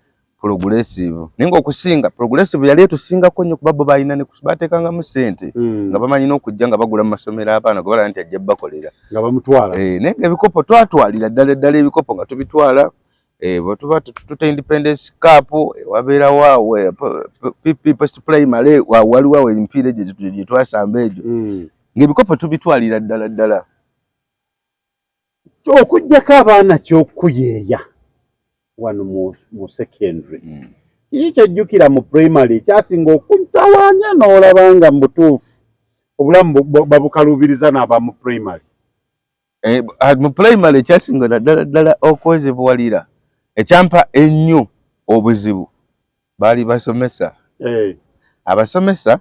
Progressive naye ng'okusinga Progressive yali etusingako nnyo kuba bo balina ne bateekangamu ssente nga bamanyi n'okujja nga bagula mu masomero abaana gwe nti ajja bakolera nga bamutwala naye nga ebikopo twatwalira ddala ebikopo nga tubitwala bwetuba tututa Independence Cup wabeera waawe post primary waliwo awo emipiira egyo gye twasamba egyo ng'ebikopo tubitwalira ddala okuggyako abaana ky'okuyeeya wano mu secondary kiki kyejjukira mu primary ekyasinga okuntawaanya n'olaba nga mu butuufu obulamu babukaluubiriza n'aba mu primary mu primary ekyasinga ddala okwezibuwalira ekyampa ennyo obuzibu baali basomesa abasomesa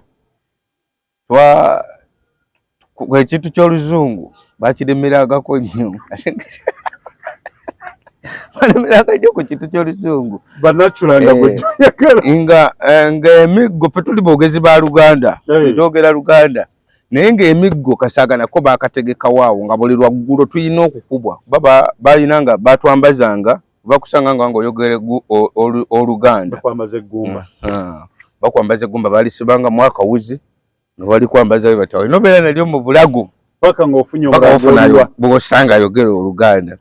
ekintu ky'oluzungu bakiremeragako nnyo balemeranga nnyo ku kintu ky'oluzungu banaculanga nga emiggo fe tuli boogezi ba Luganda twogera Luganda naye ng'emiggo kasaaga nako baakategekawo awo nga buli lwaggulo tuyina okukubwa baba balina nga batwambazanga bakusanga nga oyogere Oluganda bakwambaza eggumba balisibanga mu akawuzi nga bali kwambaza bati olina obeera nalyo mu bulago paka ng'ofunye obulago bw'osanga ayogera Oluganda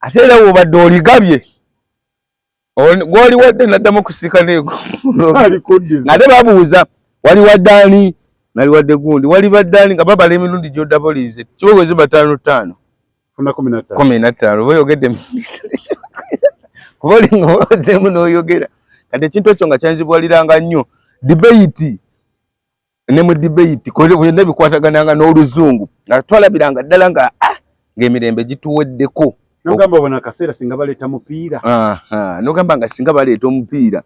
ate era bw'obadde oligabye gw'oli wadde n'addamu okusiika n'ego ng'ate babuuza wali waddaani nali wadde gundi wali baddaani nga babala emirundi gy'odabolize kiwogezi 5 funa 15 boyogedde kuba olinga ozeemu n'oyogera kati ekintu ekyo nga kyanzibwaliranga nnyo debate ne mu debate byonna bikwatagananga n'oluzungu nga twalabiranga ddala ng'emirembe gituweddeko nogamba bona akaseera singa baleeta mupiira nogamba nga singa baleeta omupiira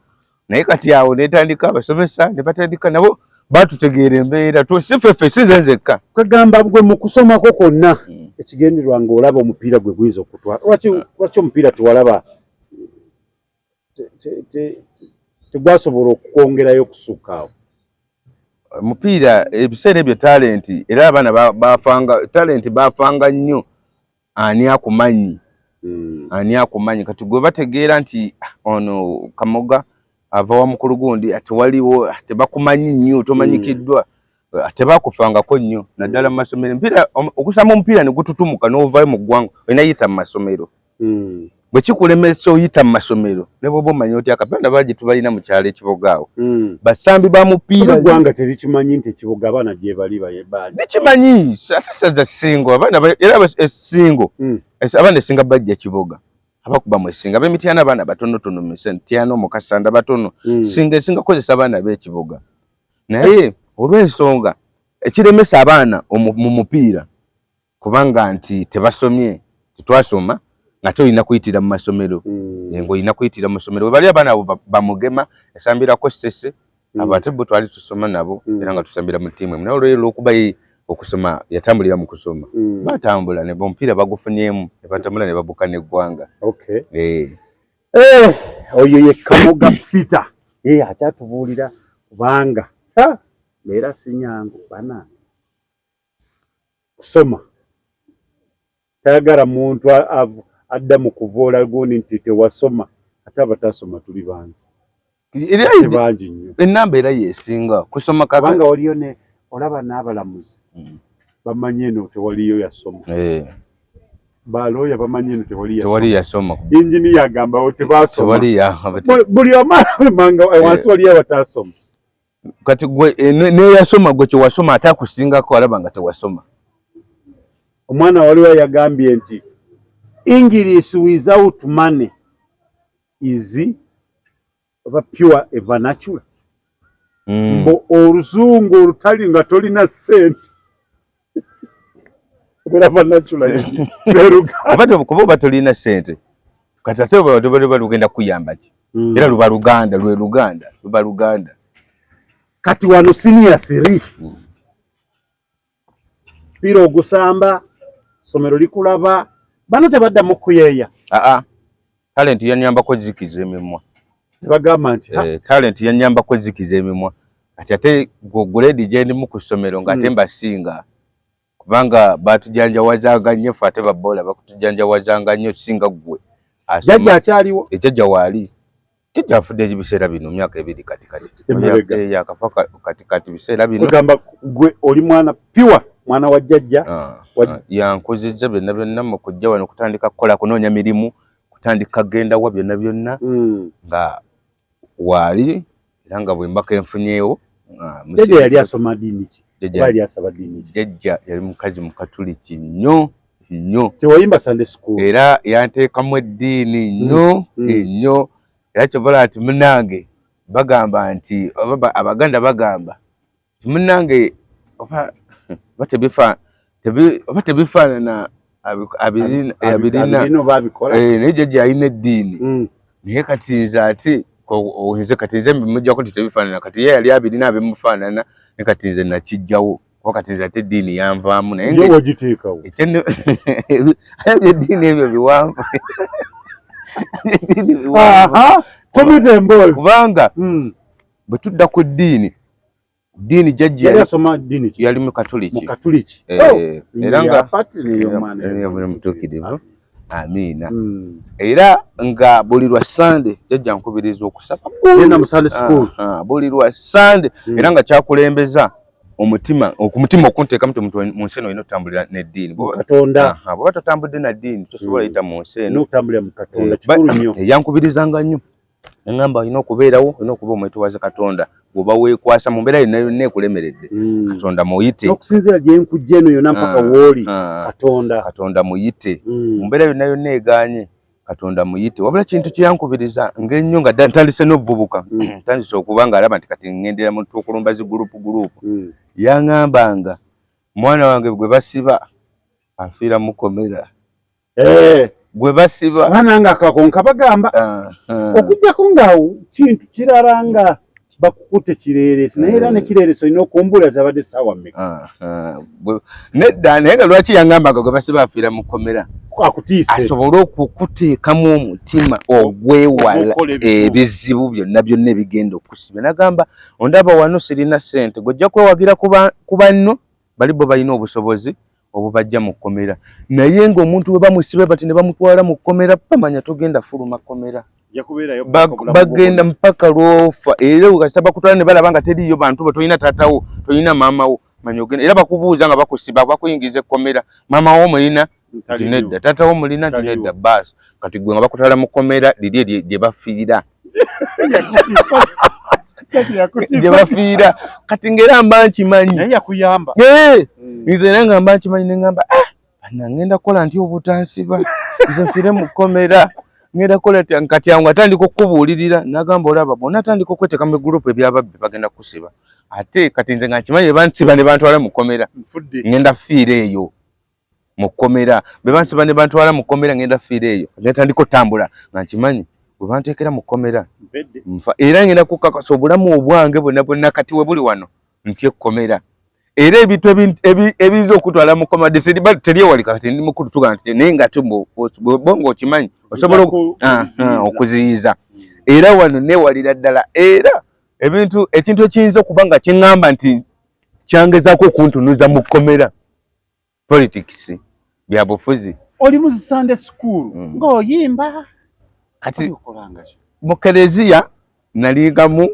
naye kati awo netandika abasomesa ne batandika nabo batutegeera embeera sifefe sinze nzekka kwegamba gwe mu kusomako kwonna ekigenderwa ng'olaba omupiira gwe guyinza okutwala lwaki omupiira tewalaba tegwasobola okwongerayo okusukka awo omupiira ebiseera ebyo talenti era abaana bafanga nnyo ani akumanyi kati gwe bategeera nti ono Kamoga ava wa mukulu gundi ate waliwo tebakumanyi nnyo tomanyikiddwa tebakufangako nnyo naddala mu masomero mpira okusamba omupiira ne gututumuka n'ovaayo mu ggwanga olina yita mu masomero bwe kikulemesa oyita mu masomero ne bwoba omanyi oti akapenda baagi tubalina mu kyalo ekiboga awo basambi ba mupiira eggwanga terikimanyi nti ekiboga abaana gye bali bayebaali likimanyi saza singo abaana era essingo abaana essinga bajja kiboga abakuba mu essinga ab'emityana abaana batonotono mityana omukasanda batono singa esinga kozesa abaana b'ekiboga naye olw'ensonga ekiremesa abaana mu mupiira kubanga nti tebasomye tetwasoma nga tolina kuyitira mu masomero ng'olina kuyitira mu masomero bwe bali abaana abo bamugema esambirako sese abo ate bo twali tusoma nabo era nga tusambira mu ttiimu naye olwero okuba okusoma yatambulira mu kusoma batambula ne omupiira bagufunyemu ne batambula ne babuka n'eggwanga oyo ye Kamoga Peter akyatubuulira kubanga era sinyangu bana kusoma tayagala muntu adda mu kuvoola gundi nti tewasoma ate abatasoma tuli bangi nnyo ennamba era yesinga kusoma kubanga waliyo olaba n'abalamuzi bamanyi eno tewaliyo yasoma balooya bamanyi eno tewali yasoma injiniya agambawo tebasoma buli omanga wansi waliyo abatasoma kati gwe neyasoma gwe kyewasoma ate akusingako alaba nga tewasoma omwana waliwo yagambye nti English without money is pure vernacular mbo oluzungu olutali nga tolina ssente kuba oba tolina ssente kati ate oba lugenda kuyamba ki era luba Luganda kati wano senior 3 pira ogusamba somero likulaba bano tebaddamu kuyeeya talent yanyambako zikiza emimwa bagamba nti talent yanyambako zikiza emimwa ate grade gye ndimu ku ssomero ng'ate mbasinga kubanga batujanjawazanga nnyo ffe ate babola bakutujanjawazanga nnyo singa ggwe jjajja akyaliwo ejjajja waali jjajja afudde ebiseera bino myaka 2 katikati yakafa katikati biseera bino ogamba gwe oli mwana pure mwana wa jjajja yankuzizza byonna mu kujja wano kutandika kukola kunoonya mirimu kutandika genda wa byonna nga wali era nga bwe mbaka enfunyeewo. Jjajja yali asoma ddiini ki? Yali asaba ddiini ki? Jjajja yali mukazi mukatuliki nnyo nnyo. Tewayimba Sunday school? Era yanteekamu eddiini nnyo era kyobola nti munnange bagamba nti Abaganda bagamba munnange oba tebifaanana abirina naye jjajja alina eddiini naye kati nze ate kati nze mbimujjako nti tebifaanana kati ye yali abirina abimufaanana naye kati nze nakijjawo kuba kati nze ate eddiini yanvaamu naye wagiteekawo eddiini ebyo biwanvu kubanga bwe tudda ku ddiini jjajja yali asoma ddiini ki? yali mukatuliki era nga mutuukirivu amiina era nga buli lwa Sande jjajja nkubiriza okusaba buli lwa Sande era nga kyakulembeza omutima okunteekamu mu nsi eno olina otambulira n'eddiini Katonda bw'oba totambudde na ddiini tosobola yita mu nsi eno n'otambulira mu Katonda kikulu nnyo yankubirizanga nnyo ngamba olina okubeerawo olina okuba omwetowaze Katonda bw'oba weekwasa mu mbeera yonna ekulemeredde Katonda muyite n'okusinziira gye nkujja eno yonna mpaka w'oli Katonda muyite mu mbeera yonna egaanye Katonda muyite wabula kintu kye yankubiriza ng'ennyo nga ntandise n'obuvubuka ntandise okuba nga alaba nti kati ŋŋendera mu okulumba zi gurupu yaŋŋambanga mwana wange gwe basiba afiira mukomera gwe basiba bananga akakonka bagamba okujjako nga kintu kirala nga bakukute kireeresi naye era ne kireeresi olina okumbula zabadde ssaawa mmeka nedda naye nga lwaki yaŋŋambaga gwe basiba afiira mukomera akutiise asobole okukuteekamu omutima ogwewala ebizibu byonna ebigenda okusiba nagamba ondaba wano sirina ssente gojja kwewagira ku banno bali bo balina obusobozi obubajja mu kkomera naye ng'omuntu bwe bamusibe bati ne bamutwala mu kkomera bamanya togenda fuluma kkomera bagenda mpaka lwofa era okasa bakutwala ne balaba nga teriyo bantu bo tolina taatawo tolina maamawo manya ogenda era bakubuuza nga bakusiba bakuyingiza ekkomera maamawo mulina nti nedda taatawo mulina nti nedda baasi kati gwe nga bakutwala mu kkomera liri lye bafiira gye bafiira kati ng'era mba nkimanyi naye yakuyamba nze era nga mba nkimanyi ne ŋŋamba ngenda kukola nti obutansiba nze nfiire mu kkomera ngenda kukola kati awo atandika okukubuulirira nagamba olaba bonna atandika okweteeka mu gurupu ebyababbi bagenda kusiba ate kati nze nga nkimanyi bansiba ne bantwala mu kkomera ngenda fiira eyo mu kkomera be bansiba ne bantwala mu kkomera ngenda fiira eyo netandika otambula nga nkimanyi bwe banteekera mu kkomera nfa era ngenda kukakasa obulamu obwange bwonna kati we buli wano nti ekkomera era ebintu ebiyinza okutwala mu kkomera teryewalika kati ndi mukulu tugaa nti naye nga bonga okimanyi osobola okuziyiza era wano neewalira ddala era ekintu ekiyinza okuba nga kiŋŋamba nti kyangezaako okuntunuza mu kkomera politics bya bufuzi oli mu Sunday school ng'oyimba kati mu kereziya nalingamu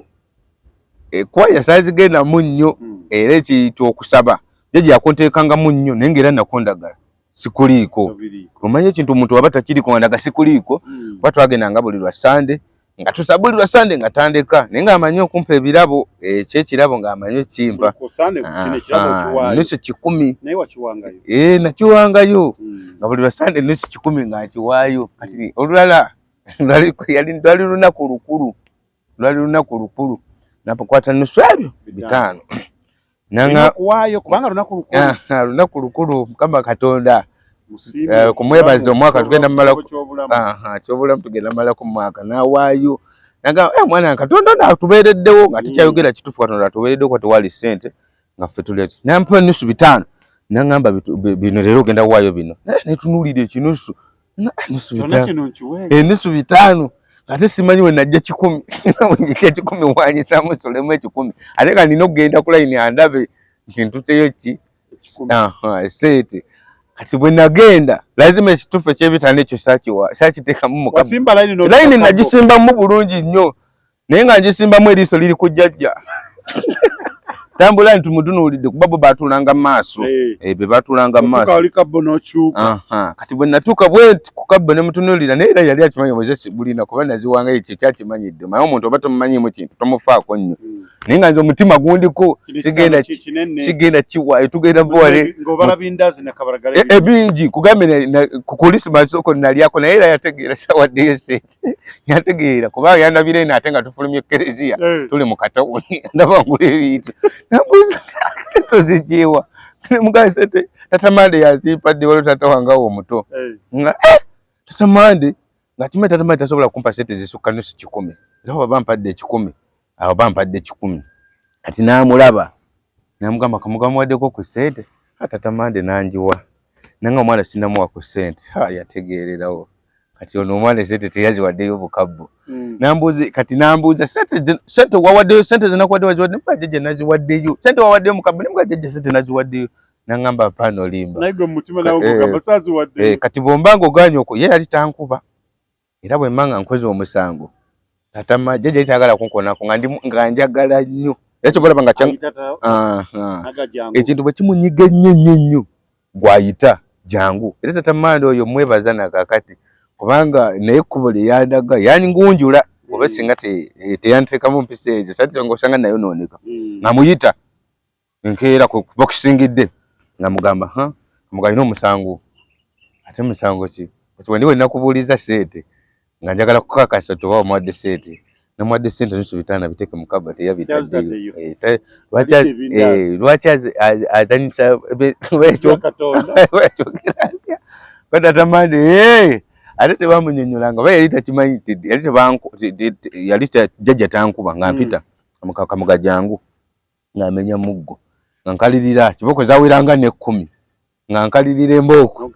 ekwaya saazigendamu nnyo era ekiyitwa okusaba jjajja yakunteekangamu nnyo naye ng'era nakondagala sikuliiko omanye ekintu omuntu waba takiriko nga ndaga sikuliiko kuba twagendanga buli lwa Sande nga tusaba buli lwa Sande nga tandika naye ng'amanyi okumpa ebirabo ekyekirabo ng'amanyi okimpa nusu 10 nakiwangayo nga buli lwa Sande nusu 10 ng'akiwaayo kati olulala lwali lunaku lukulu napakwata nusu ebyo 5 lunaku lukulu Mukama Katonda kumwebaza omwaka tugenda mumala kyobulamu tugenda mumala ku mwaka nawaayo nagamba mwana Katonda natubeereddewo nga tekyayogera kitufu Katonda atubeereddewo kwa tewali ssente nga ffe tulete nampa nusu 5 nangamba bino leero ogenda waayo bino netunuulira ekinusu nusu 5 ate simanyi we najja 10 10 wanyisaamu tolemu 10 ate nga nina okugenda ku layini andabe nti ntuteyo ki sente kati bwe nagenda lazima ekitufu eky'ebitaano ekyo saakiteekamu mukama layini nagisimbamu bulungi nnyo naye nga ngisimbamu eriiso liri ku jjajja tambula ntumutunulidde kuba bo batulanga maaso be batulanga maaso kali kabono chuka kati bwe natuka bwe kukabba ne mutunulira naye era yali akimanyi Moses bulina kuba naziwanga ekyo kyakimanyidde mayo omuntu oba tomumanyiimu kintu tomufaako nnyo naye nga nze omutima gundiko sigenda kiwa tugenda bwale ebingi kugambe ku Christmas oko nalyako naye era yategeera sawaddeyo sente yategeera kuba yandabire ate nga tufulumye ekereziya tuli mu katawuni ndabangula ebintu nabuuza sente zijiwa mugaye sente tata Mande yazipadde waliwo tata wangawo omuto nga tata Mande nga kimwe tata Mande tasobola kumpa sente zisukka nusu 10 era baba mpadde 10 awo bampadde 10 kati namulaba namugamba kamugamuwaddeko ku sente tata Mande nanjiwa nanga omwana sinamuwa ku sente yategeererawo kati ono omwana sente teyaziwaddeyo bukabbo nambuuza kati nambuuza sente wawaddeyo sente zinakuwadde waziwadde mugajjajja naziwaddeyo sente wawaddeyo mukabbo mugajjajja sente naziwaddeyo nangamba pano limba naye omutima nawo gugamba saziwaddeyo kati bombanga oganya okwo ye yali tankuba era bwe mmanga nkoze omusango tata majjajja yitagala kunkonako nga njagala nnyo ekyo bolaba nga ekintu bwe kimunyiga nnyo gwayita jangu era tata Mande oyo mwebaza nakakati kubanga naye ekkubo lyeyandaga yaningunjula oba singa teyanteekamu mpisa ezo sati nga osanga nayo nooneka nga muyita enkeera kuba kusingidde nga mugamba mugalina omusango ate musango ki kati we nakubuuliza sente nga njagala kukakasa toba omuwadde sente namuwadde sente nusu 5 biteeke mu kabba teyabitaddeyo lwaki azanyisa tata Mande ate tebamunyonyolanga ba yali takimanyi yali jjajja tankuba nga mpita kamuga jangu nga amenya muggo nga nkalirira kiboko zawiranga ne 10 nga nkalirira embooko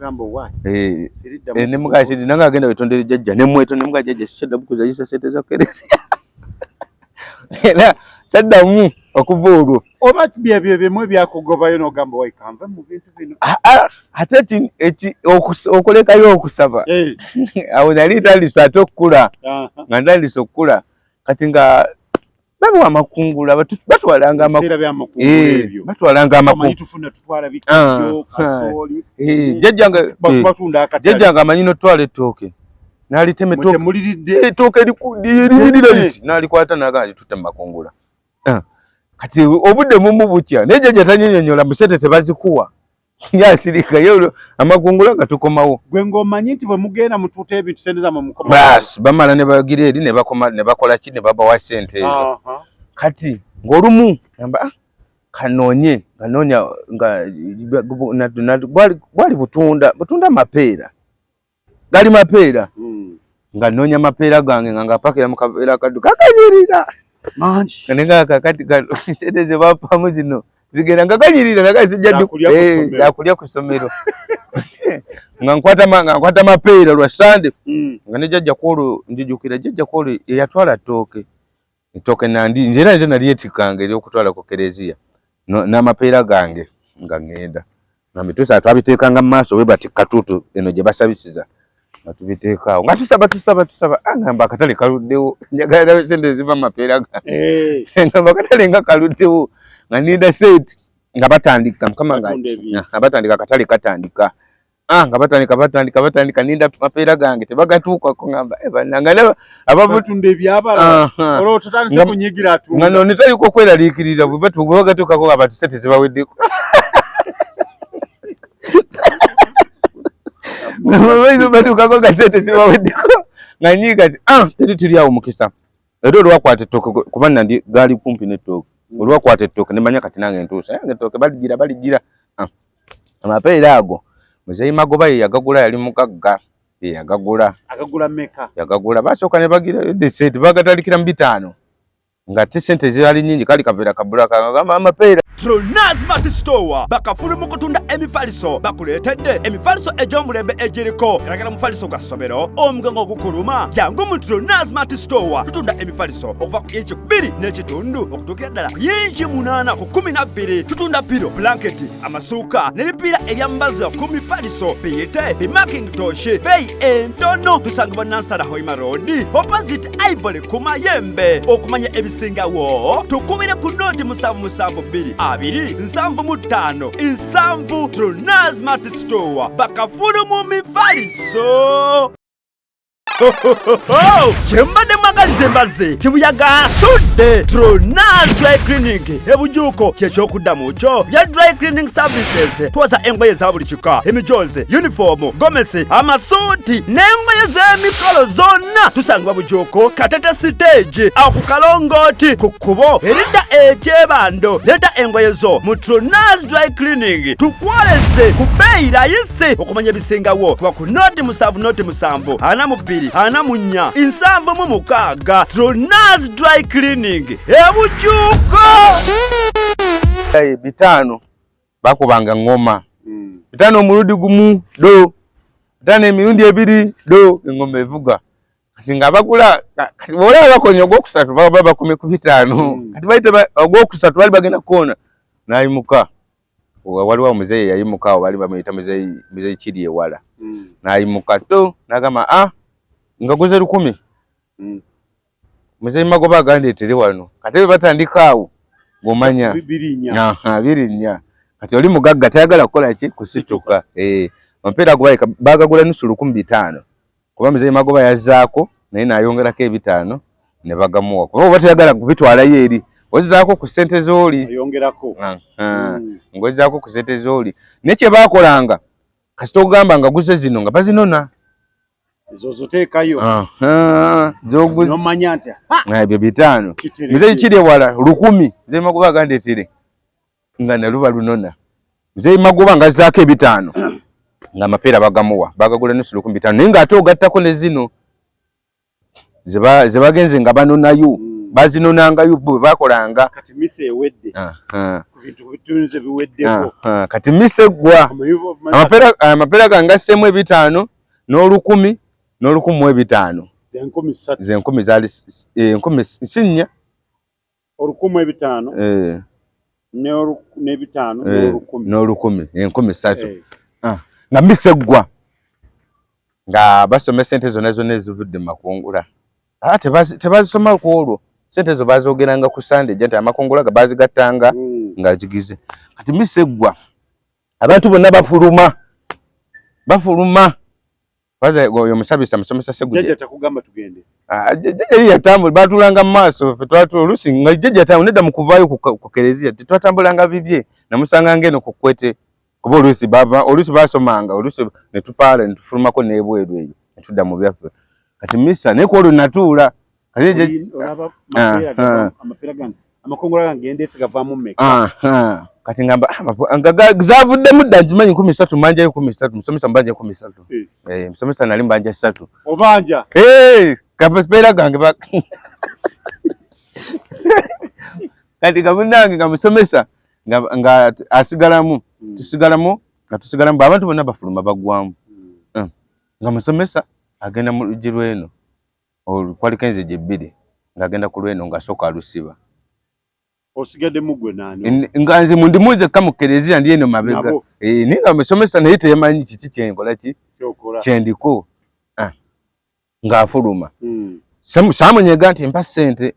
ne mugaye sidi nanga agenda wetondere jjajja ne mweto ne mugaye jjajja sishadda bukuzayisa sente za keresi era saddamu okuva olwo oba byebyo bimwe byakugobayo n'ogamba waikanve mu bintu bino ate okulekayo okusaba awo nali tandise ate okukula nga ntandise okukula kati nga babiwa amakungula batwalanga jjajjanga amanyi notwala ettooke nalitema ettooke liririra liti nalikwata nagaa litutta mumakungula kati obudde mumu butya naye jjajja tanyonyonyola musente tebazikuwa yasirika yo amakungula nga tukomawo gwe ng'omanyi nti bwe mugenda mutuuta ebintu sente zammwe mukoma basi bamala ne bagira eri ne bakola ki ne babawa sente ezo kati ng'olumu gamba kanoonye nga gwali butunda mapeera gali mapeera nga noonya mapeera gange nga ngapakira mu kaveera kaddu kakanyirira mangi nenga kakati sente ze bapamu zino zigenda nga kanyirira naga sijja kulya ku ssomero nga nkwata mapeera lwa Sande nga ne jjajja kwolwo njijukira jjajja kwolwo yatwala ettooke nandi njera nze nali etikanga eryokutwala ku kereziya n'amapeera gange nga ngenda nga mituusa twabiteekanga mu maaso we bati katuutu eno gye basabisiza nga tubiteekaawo nga tusaba ngamba akatale kaluddewo njagala sente ziva mapeera gange ngamba akatale nga kaluddewo nga ninda sente nga batandika mukama nga batandika akatale katandika nga batandika ninda mapeera gange tebagatuukako ngamba bananga abatunda ebyabala olwo tutandise kunyigira atunda nga none taliko kweraliikirira bwe bagatuukako nga batusente zibaweddeko nga batuukako nga sente zibaweddeko nga nyiga ti teri tuli awo mukisa era olwakwata ettooke kuba nandi gaali kumpi n'ettooke olwakwata ettooke nemanya kati nange ntuusa yange ettooke baligira amapeera ago muzeyi Magoba ye yagagula yali mugagga agagula meka yagagula basooka ne bagira sente bagatalikira mu 5 nga te sente zirali nnyingi kali kaveera kabula kagamba amapeera Trona Smart Store bakafulu mu kutunda emifaliso bakuletedde emifaliso egy'omulembe egiriko eragala mufaliso gwa ssomero omugongo ogukuluma jangu mu Trona Smart Store tutunda emifaliso okuva ku inchi 2 n'ekitundu okutuukira ddala ku inchi 8 ku 12 tutunda pilo blanketi amasuuka n'ebipiira ebyambaza ku mifaliso biyite bimakintosh beeyi entono tusangibwa Nansana Hoima Road opposite Ivory ku Mayembe. Okumanya ebisingawo tukubire ku noti 772 275 7 Trona Smart Store bakafulu mu mifaliso. Chembade magalize mbaze chibuyaga asudde Trona Dry Cleaning ebujuko kyekyokudamu kyo bya dry cleaning services twoza engoye za buli kika emijoze uniform gomesi amasuuti n'engoye z'emikolo zonna tusangibwa bujuko Katete stage aku Kalongoti ku kkubo erida ekyebando leta engoye zo mu Trona Dry Cleaning tukwoleze ku bbeeyi rayisi okumanya ebisingawo kuba ku noti 7 42 anamunya 7 Trona Dry Cleaning ebujuko. Bitano bakubanga ngoma bitano omulundi gumu do bitano emirundi ebiri do engoma evuga kati nga bagula kati bola bakonyogo kusatu baba bakumi ku bitano kati baite ogokusatu bali bagenda kona nayimuka waliwo omuzeeyi yayimuka bali bamuyita muzeeyi kiri ewala nayimuka to nagama ngaguze 10 muzeeyi magoba agandeetere wano kati batandikaawo ngomanya birinya kati oli mugagga tayagala kukola ki kusituka ampeera kubaika bagagula nusu 15 kuba muzeeyi magoba yazzaako naye nayongerako 5 ne bagamuwa kuba batayagala kubitwala yeri ozizaako ku ssente z'oli ayongerako ngozizaako ku ssente z'oli nekye baakolanga kasita ogamba nga guze zino nga bazinona zozoteekayo zoguze nomanya nti ebyo 5 muzeeyi kiri ewala 10 muzeeyi magoba agandeetere nga naluba lunona muzeeyi magoba nga azzaako 5 nga amapeera bagamuwa bagagula nusu 15 naye ng'ate ogattako ne zino ze bagenze nga banonayo bazinonangayo bwe bakolanga kati mise ewedde ku bitunze biweddeko kati mise eggwa amapeera gange asseemu 5 n'olukumi n'olukumu 5 ze10 zaali 10 sinnya olukumu 5 n'olukumi 3 nga mise eggwa nga basoma sente zonna zonna ezivudde makungula tebazisoma ku olwo sente ezo bazoogeranga ku sande nti amakungula ga bazigattanga nga zigize kati mise eggwa abantu bonna bafuluma baza oyo musabisa musomesa seguje jjajja takugamba tugende jjajja yatambula batulanga mu maaso fe twatu olusi nga jjajja tambula nedda mu kuvaayo ku kereziya tetwatambulanga bibye namusanga ngeno ku kwete kuba olusi basomanga olusi ne tupaala ne tufulumako n'ebweru eyo ne tudda mu byaffe kati misa naye ku olwo natuula amakungula gange ndeese gavaamu mmeka kati ngamba zavuddemu dda nkimanyi 13 mbanjayo 13 musomesa mbanja 13 musomesa nali mbanja 3 obanja kapasipeera gange kati kamunange nga musomesa nga asigalamu tusigalamu abantu bonna bafuluma bagwamu nga musomesa agenda mu luggi lweno kwaliko enzigi 2 ng'agenda ku lweno ng'asooka alusiba osigadde mugwe nani nga nze mundimuze kama kereziya ndi eno mabega ninga musomesa naye teyamanyi kiki kyenkola kyendiko ng'afuluma saamunyega nti mpa ssente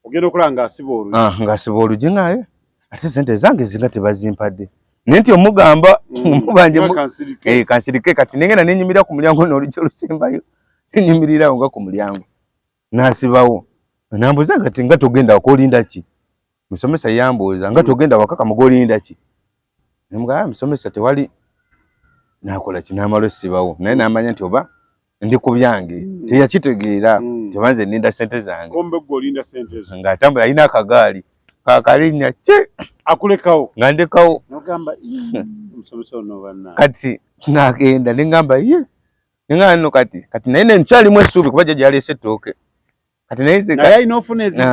ogenda okola ng'asiba olugi ngaye ate sente zange zinga tebazimpadde naye nti omugamba mubanje kansirike kati nengenda nenyimirira ku mulyango n'olugi olusembayo nenyimirirawo nga ku mulyango n'asibawo nambuza kati nga togenda wakolinda ki musomesa yambuuza nga togenda wakaka mugolinda ki nemugamba musomesa tewali nakola kinamalo essibawo naye namanya nti oba ndi ku byange teyakitegeera tebanze ninda sente zange ng'atambula alina akagaali kakalinnya akulekawo nga ndekawo nogamba musomesa ono kati nagenda nengamba nengamba nno kati naye nenkyalimu essuubi kuba jjajja yaleese ettooke kati naye alina ofuna ezise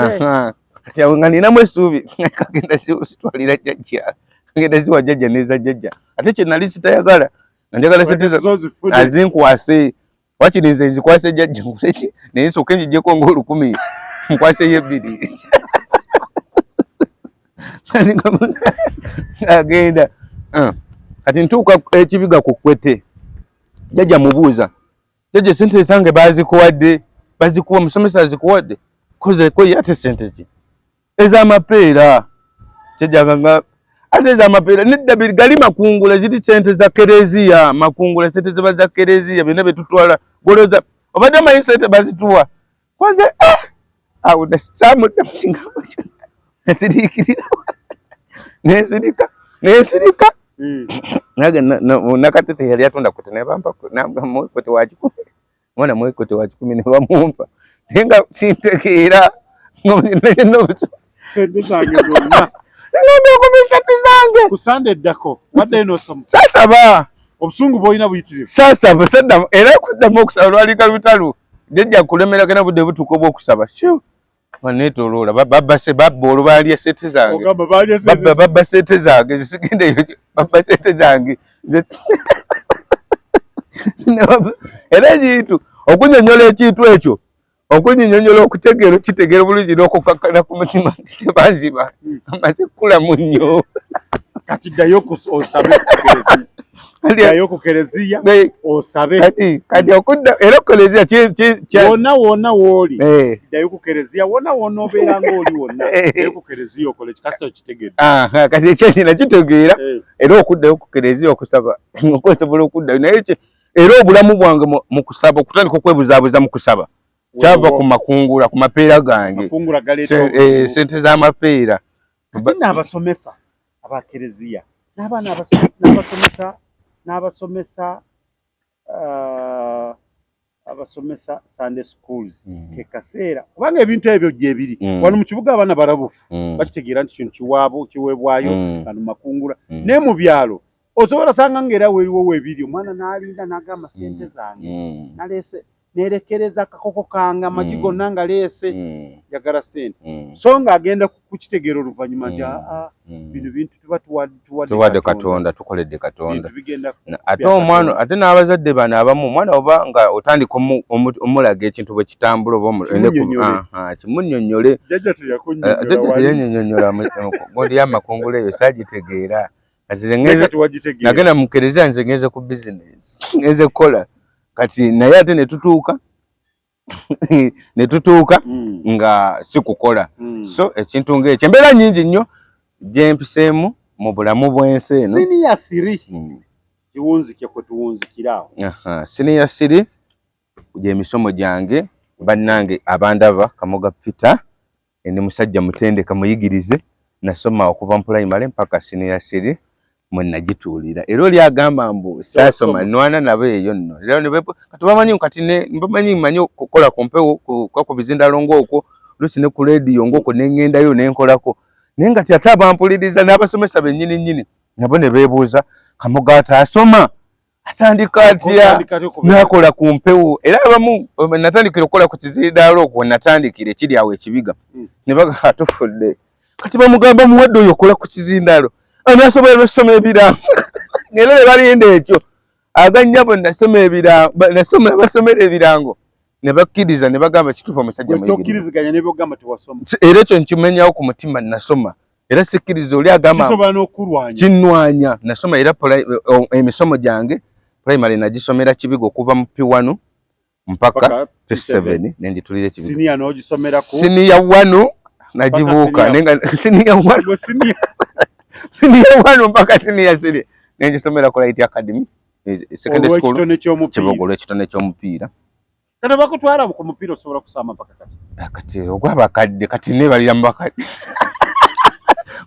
kati awo nga ninamu essuubi kagenda sitwalira jjajja kagenda siwa jjajja neza jjajja ate kye nali sitayagala nga njagala sente azinkwase wakiri nze nzikwase jjajja nkuleki naye nsooke njijjeko nga1000 nkwaseyo 2 agenda kati ntuuka ekibiga ku Kwete jjajja mubuuza jjajja sente zange bazikuwadde bazikuwa musomesa azikuwadde kozeko ate sente ki ez'amapeera jjajja ate ez'amapeera nedda gali makungula ziri sente za kereziya makungula sente ziba za kereziya byonna betutwala goloza obadde omanyi sente bazituwa kwanze awo nasamudde mu kigambo kyo nesiriikirira nesirika nakatete yali atunda kuti nebampa mwekoti wa 10 mwana mwekoti wa 10 ne bamumpa naye nga sintegeera sente zange zonna zange kusande eddako wadde nosoma sasaba obusungu bwolina buyitirivu sasaba sadda era kuddamu okusaba lwalika lutalu jjajja kulemera gena budde butuuka obwokusaba shu wanetoloola babba olwo baalya sente zange babba sente zange zisigende babba sente zange era ekintu okunyonyola ekintu ekyo okunyonyola okutegeera kitegeera bulungi n'okukakkana ku mutima nti tebanziba amaze kukulamu nnyo kati ddayo osabe ddayo ku kereziya osabe kati okudda era kereziya wonna wooli ddayo ku kereziya wonna obeera ng'oli wonna ddayo ku kereziya okole kikasita okitegedde kati ekyenyina kitegeera era okuddayo ku kereziya okusaba okwesobola okuddayo naye era obulamu bwange mu kusaba okutandika okwebuzaabuza mu kusaba kyava ku makungula ku mapeera gange sente z'amapeera ate n'abasomesa aba kereziya n'abasomesa Sunday schools ke kaseera kubanga ebintu ebyo gyebiri wano mu kibuga abaana barabufu bakitegeera nti kintu kiweebwayo mu makungula naye mu byalo osobola osanga ng'era weriwo webiri omwana n'alinda n'agamba sente zange naleese nerekereza akakoko kange amagi gonna nga leese njagala sente so ng'agenda kukitegeera oluvannyuma nti bino bintu tuwadde Katonda tukoledde Katonda ate omwana ate n'abazadde bano abamu omwana oba nga otandika omulaga ekintu bwe kitambula oba kimunnyonnyole jjajja teyannyonnyola gondi y'amakungula eyo saagitegeera nagenda mu kereziya nze ngenze ku bizinesi ngenze kukola kati naye ate netutuuka nga sikukola so ekintu ng'ekyo embeera nnyingi nnyo gyempiseemu mu bulamu bw'ensi eno siniya 3 kiwunzike kwe tuwunzikira awo siniya 3 gy'emisomo gyange bannange abandaba Kamoga Peter ndi musajja mutendeka muyigirize nasoma okuva mu primary mpaka siniya 3 mwenagituulira era oli agamba mbu saasoma nwana nabo eyo nno era katubamanyi kati mbamanyi okukola ku mpewo ku bizindalongo okwo lusi ne ku leediyo ng'okwo neŋŋendayo nenkolako naye nga ate abampuliriza n'abasomesa bennyini nabo ne beebuuza Kamoga ataasoma atandika atya n'akola ku mpewo era abamu natandikira okukola ku kizindaalo okwo natandikira ekiri awo ekibiga ne baga tufudde kati bamugamba muwadde oyo okola ku kizindaalo anasobola basoma ebirango ngero ne balinda ekyo aganyabo nasoma ebirango basomera ebirango ne bakkiriza ne bagamba kituufu omusajja muyigiriza ne bagamba tewasoma era ekyo nkimenyawo ku mutima nasoma era sikkiriza oli agamba kisobola n'okulwanya kinnwanya nasoma era emisomo gyange primary nagisomera Kibiga okuva mu P1 mpaka P7 nenjitulira Kibiga senior n'ogisomera ku senior 1 nagibuuka nenga senior 1 senior 1 mpaka senior 3 nenjisomera ku Light Academy secondary school Kibogolo ekitone ky'omupiira kati bakutwala ku mupiira osobola kusama mpaka kati ogwabakadde kati nebalira mu bakadde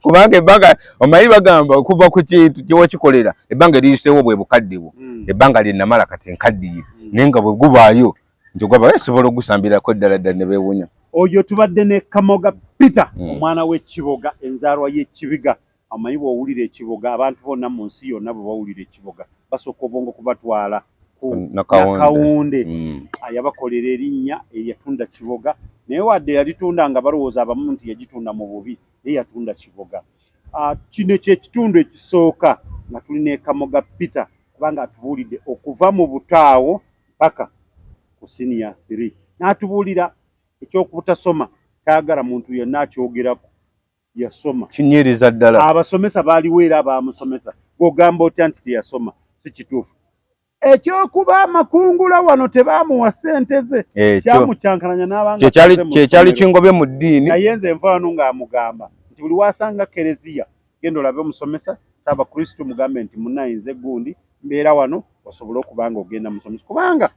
kubanga ebbanga omanyi bagamba okuva ku kintu kyewakikolera ebbanga eriyiseewo bwe bukadde bwo ebbanga linnamala kati nkaddiye naye nga bwe gubaayo nti gwaba esobola ogusambirako ddala ddala ne beewunya oyo tubadde ne Kamoga Peter omwana w'Ekiboga enzaalwa y'Ekibiga amanyi bw'owulira Ekiboga abantu bonna mu nsi yonna bwe bawulira Ekiboga basooka obwongo kubatwala ku Nakawunde yabakolera erinnya eryatunda Kiboga naye wadde yalitunda nga balowooza abamu nti yagitunda mu bubi naye yatunda Kiboga. Kino ky'ekitundu ekisooka nga tulina Kamoga Peter kubanga atubuulidde okuva mu butaawo mpaka ku senior 3 n'atubuulira ekyokubutasoma tayagala muntu yenna akyogerako yasoma kinyiriza ddala abasomesa baaliwo era baamusomesa gw'ogamba otya nti teyasoma si kituufu. Ekyokuba amakungula wano tebaamuwa ssente ze kyamucyankalanya n'abanga kyekyali kingobye mu ddiini naye nze nva wano ng'amugamba nti buli wasanga kereziya genda olabe omusomesa Ssaabakristo mugambe nti munnayinze gundi mbeera wano osobole okuba nga ogenda musomesa kubanga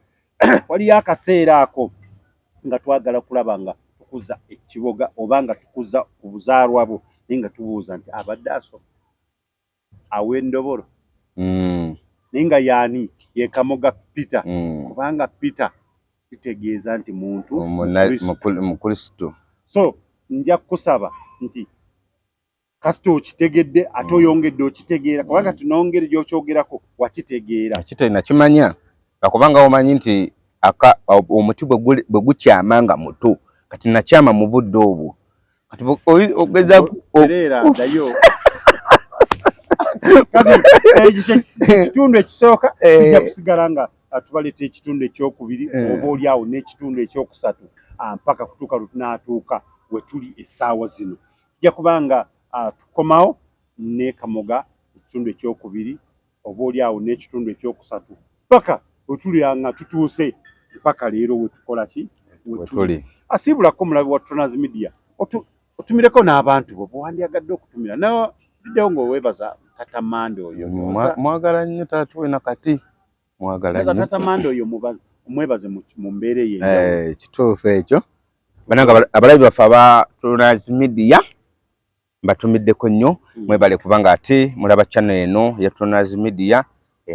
waliyo akaseera ako nga twagala kulaba nga tukuza Ekiboga oba nga tukuza ku buzaalwa bwo naye nga tubuuza nti abadde asoma aw'endobolo naye nga yaani ye Kamoga Peter kubanga Peter kitegeeza nti muntu mukristo. So nja kusaba nti kasita okitegedde ate oyongedde okitegeera kubanga tunongere gy'okyogerako wakitegeera nakimanya akubanga omanyi nti omuti bwe gukyama nga muto kati nakyama mu budde obwo kati ogeza dayo ekitundu ekisooka kijja kusigala nga tubaleeta ekitundu ekyokubiri oba oliawo n'ekitundu ekyokusatu mpaka kutuuka lutunaatuuka we tuli essaawa zino kijja kubanga tukomawo ne Kamoga ekitundu ekyokubiri oba oliawo n'ekitundu ekyokusatu paka wetulanga tutuuse mpaka leero wetukola ki wetuli asiibulako omulabi wa Tronaz Media otumireko n'abantu bo bwewandyagadde okutumira naddeo ng'oweebaza Tata Mande oyo mwagala nnyo taata we nakati mwagala nnyo Tata Mande oyo omwebaze mu mbeera eyo kituufu ekyo bananga abalabi baffe aba Tronaz Media mbatumiddeko nnyo mwebale kubanga ate mulaba channel eno ya Tronaz Media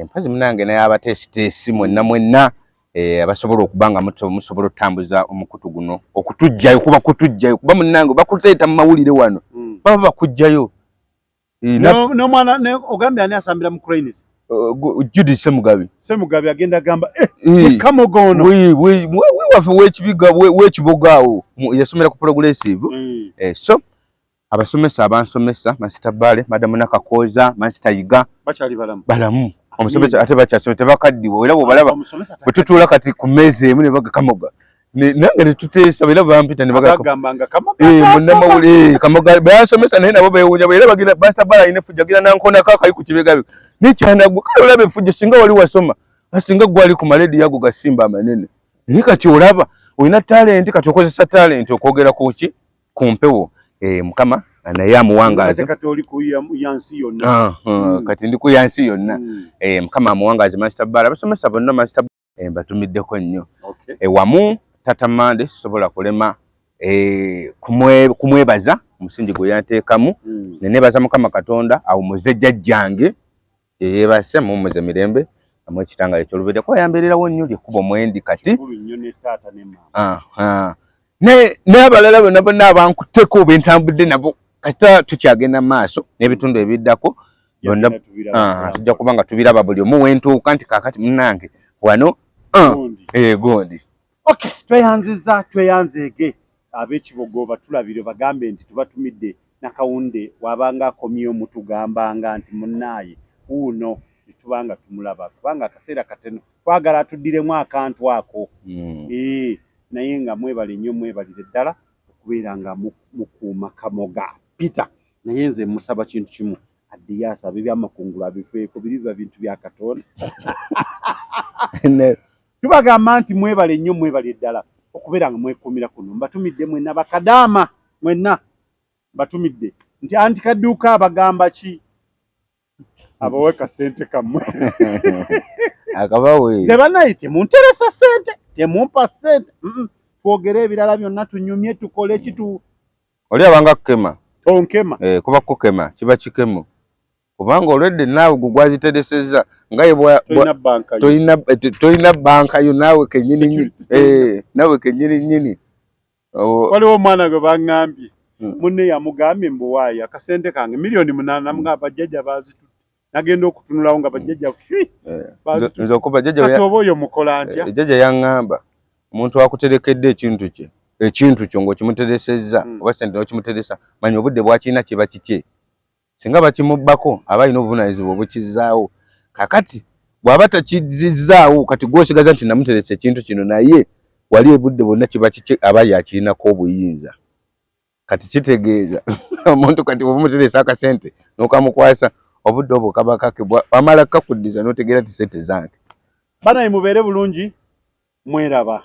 mpazi munange naye abateesiteesi mwenna abasobola okubanga musobola otambuza omukutu guno okutujjayo kuba munange bakuteeta mu mawulire wano baba bakujjayo n'omwana ogambye ani asambira mu Cranes Judy Semugabi agenda gamba Kamoga ono waffe w'ekibiga w'Ekiboga awo yasomera ku progressive so abasomesa abansomesa Master Bale Madamu Nakakooza Master Yiga bakyali balamu omusomesa ate bakyasomesa tebakaddiwa era bw'obalaba bwe tutuula kati ku mmeeza emu ne baga Kamoga nange ne tuteesa era bampita ne bagambanga munnamawulire Kamoga bansomesa naye nabo beewuunya era bagira Master Bale alina effujjo agira nankonako akayi ku kibega n'ekyanagwo kale olaba effujjo singa wali wasoma singa gwali ku maledi yago gasimba amanene naye kati olaba olina talenti kati okozesa talenti okwogera ku ki ku mpewo Mukama naye amuwangaaze kati oli ku yansi yonna kati ndi ku yansi yonna Mukama amuwangaaze Master Bale abasomesa bonna Master Bale mbatumiddeko nnyo wamu Tata Mande sobola kulema kumwebaza omusingi gwe yanteekamu neneebaza Mukama Katonda awumuze jjajjange yeebase mumuze mirembe amwe ekitangala ekyolubiri kwayambeererawo nnyo lyekkuba omwendi kati n'abalala bonna bonna abankutteko bentambudde nabo kasita tukyagenda maaso n'ebitundu ebiddako byonna tujja kuba nga tubiraba buli omu wentuuka nti kaakati munnange wano gundi tweyanzeege ab'Ekibogo batulabire bagambe nti tubatumidde Nakawunde wabanga akomye omutugambanga nti munnaaye uno tubanga tumulaba kubanga akaseera kateno twagala tuddiremu akantu ako naye nga mwebale nnyo mwebalire ddala okubeera nga mukuuma Kamoga Peter naye nze musaba kintu kimu addiye asabe ebyamakungulu abifeeko biriba bintu bya Katonda tubagamba nti mwebale nnyo mwebale ddala okubeera nga mwekuumira kuno mbatumidde mwenna bakadaama mwenna batumidde nti anti kadduuka abagamba ki abawe kasente kammwe akabawe ze banaye temunteresa sente temumpa sente twogere ebirala byonna tunyumye tukole kitu oli abanga kukema onkema kuba kukema kiba kikemu kubanga olwedde naawe gugwazitereseza ngaye tolina banka yo naawe kenyini naawe kenyini nyini waliwo omwana gwe baŋŋambye munne yamugambye mbuwaayi akasente kange miliyoni 8 namugamba bajjajja bazitutte nagenda okutunulawo nga bajjajja nze okuba kati oba oyo mukola ntya jjajja yaŋŋamba omuntu akuterekedde ekintu kye ekintu kyo ng'okimuteresezza oba sente n'okimuteresa manya obudde bwakirina kiba kiki singa bakimubbako aba alina obuvunaanyizibwa obukizaawo kakati bw'aba takizzaawo kati gw'osigaza nti namuteresa ekintu kino naye wali ebudde bwonna kiba kiki aba yakirinako obuyinza kati kitegeeza omuntu kati bw'omuteresa akasente n'okamukwasa obudde obwo kaba kakebwa amala kakuddiza n'otegeera ti sente zange banaye mubeere bulungi mweraba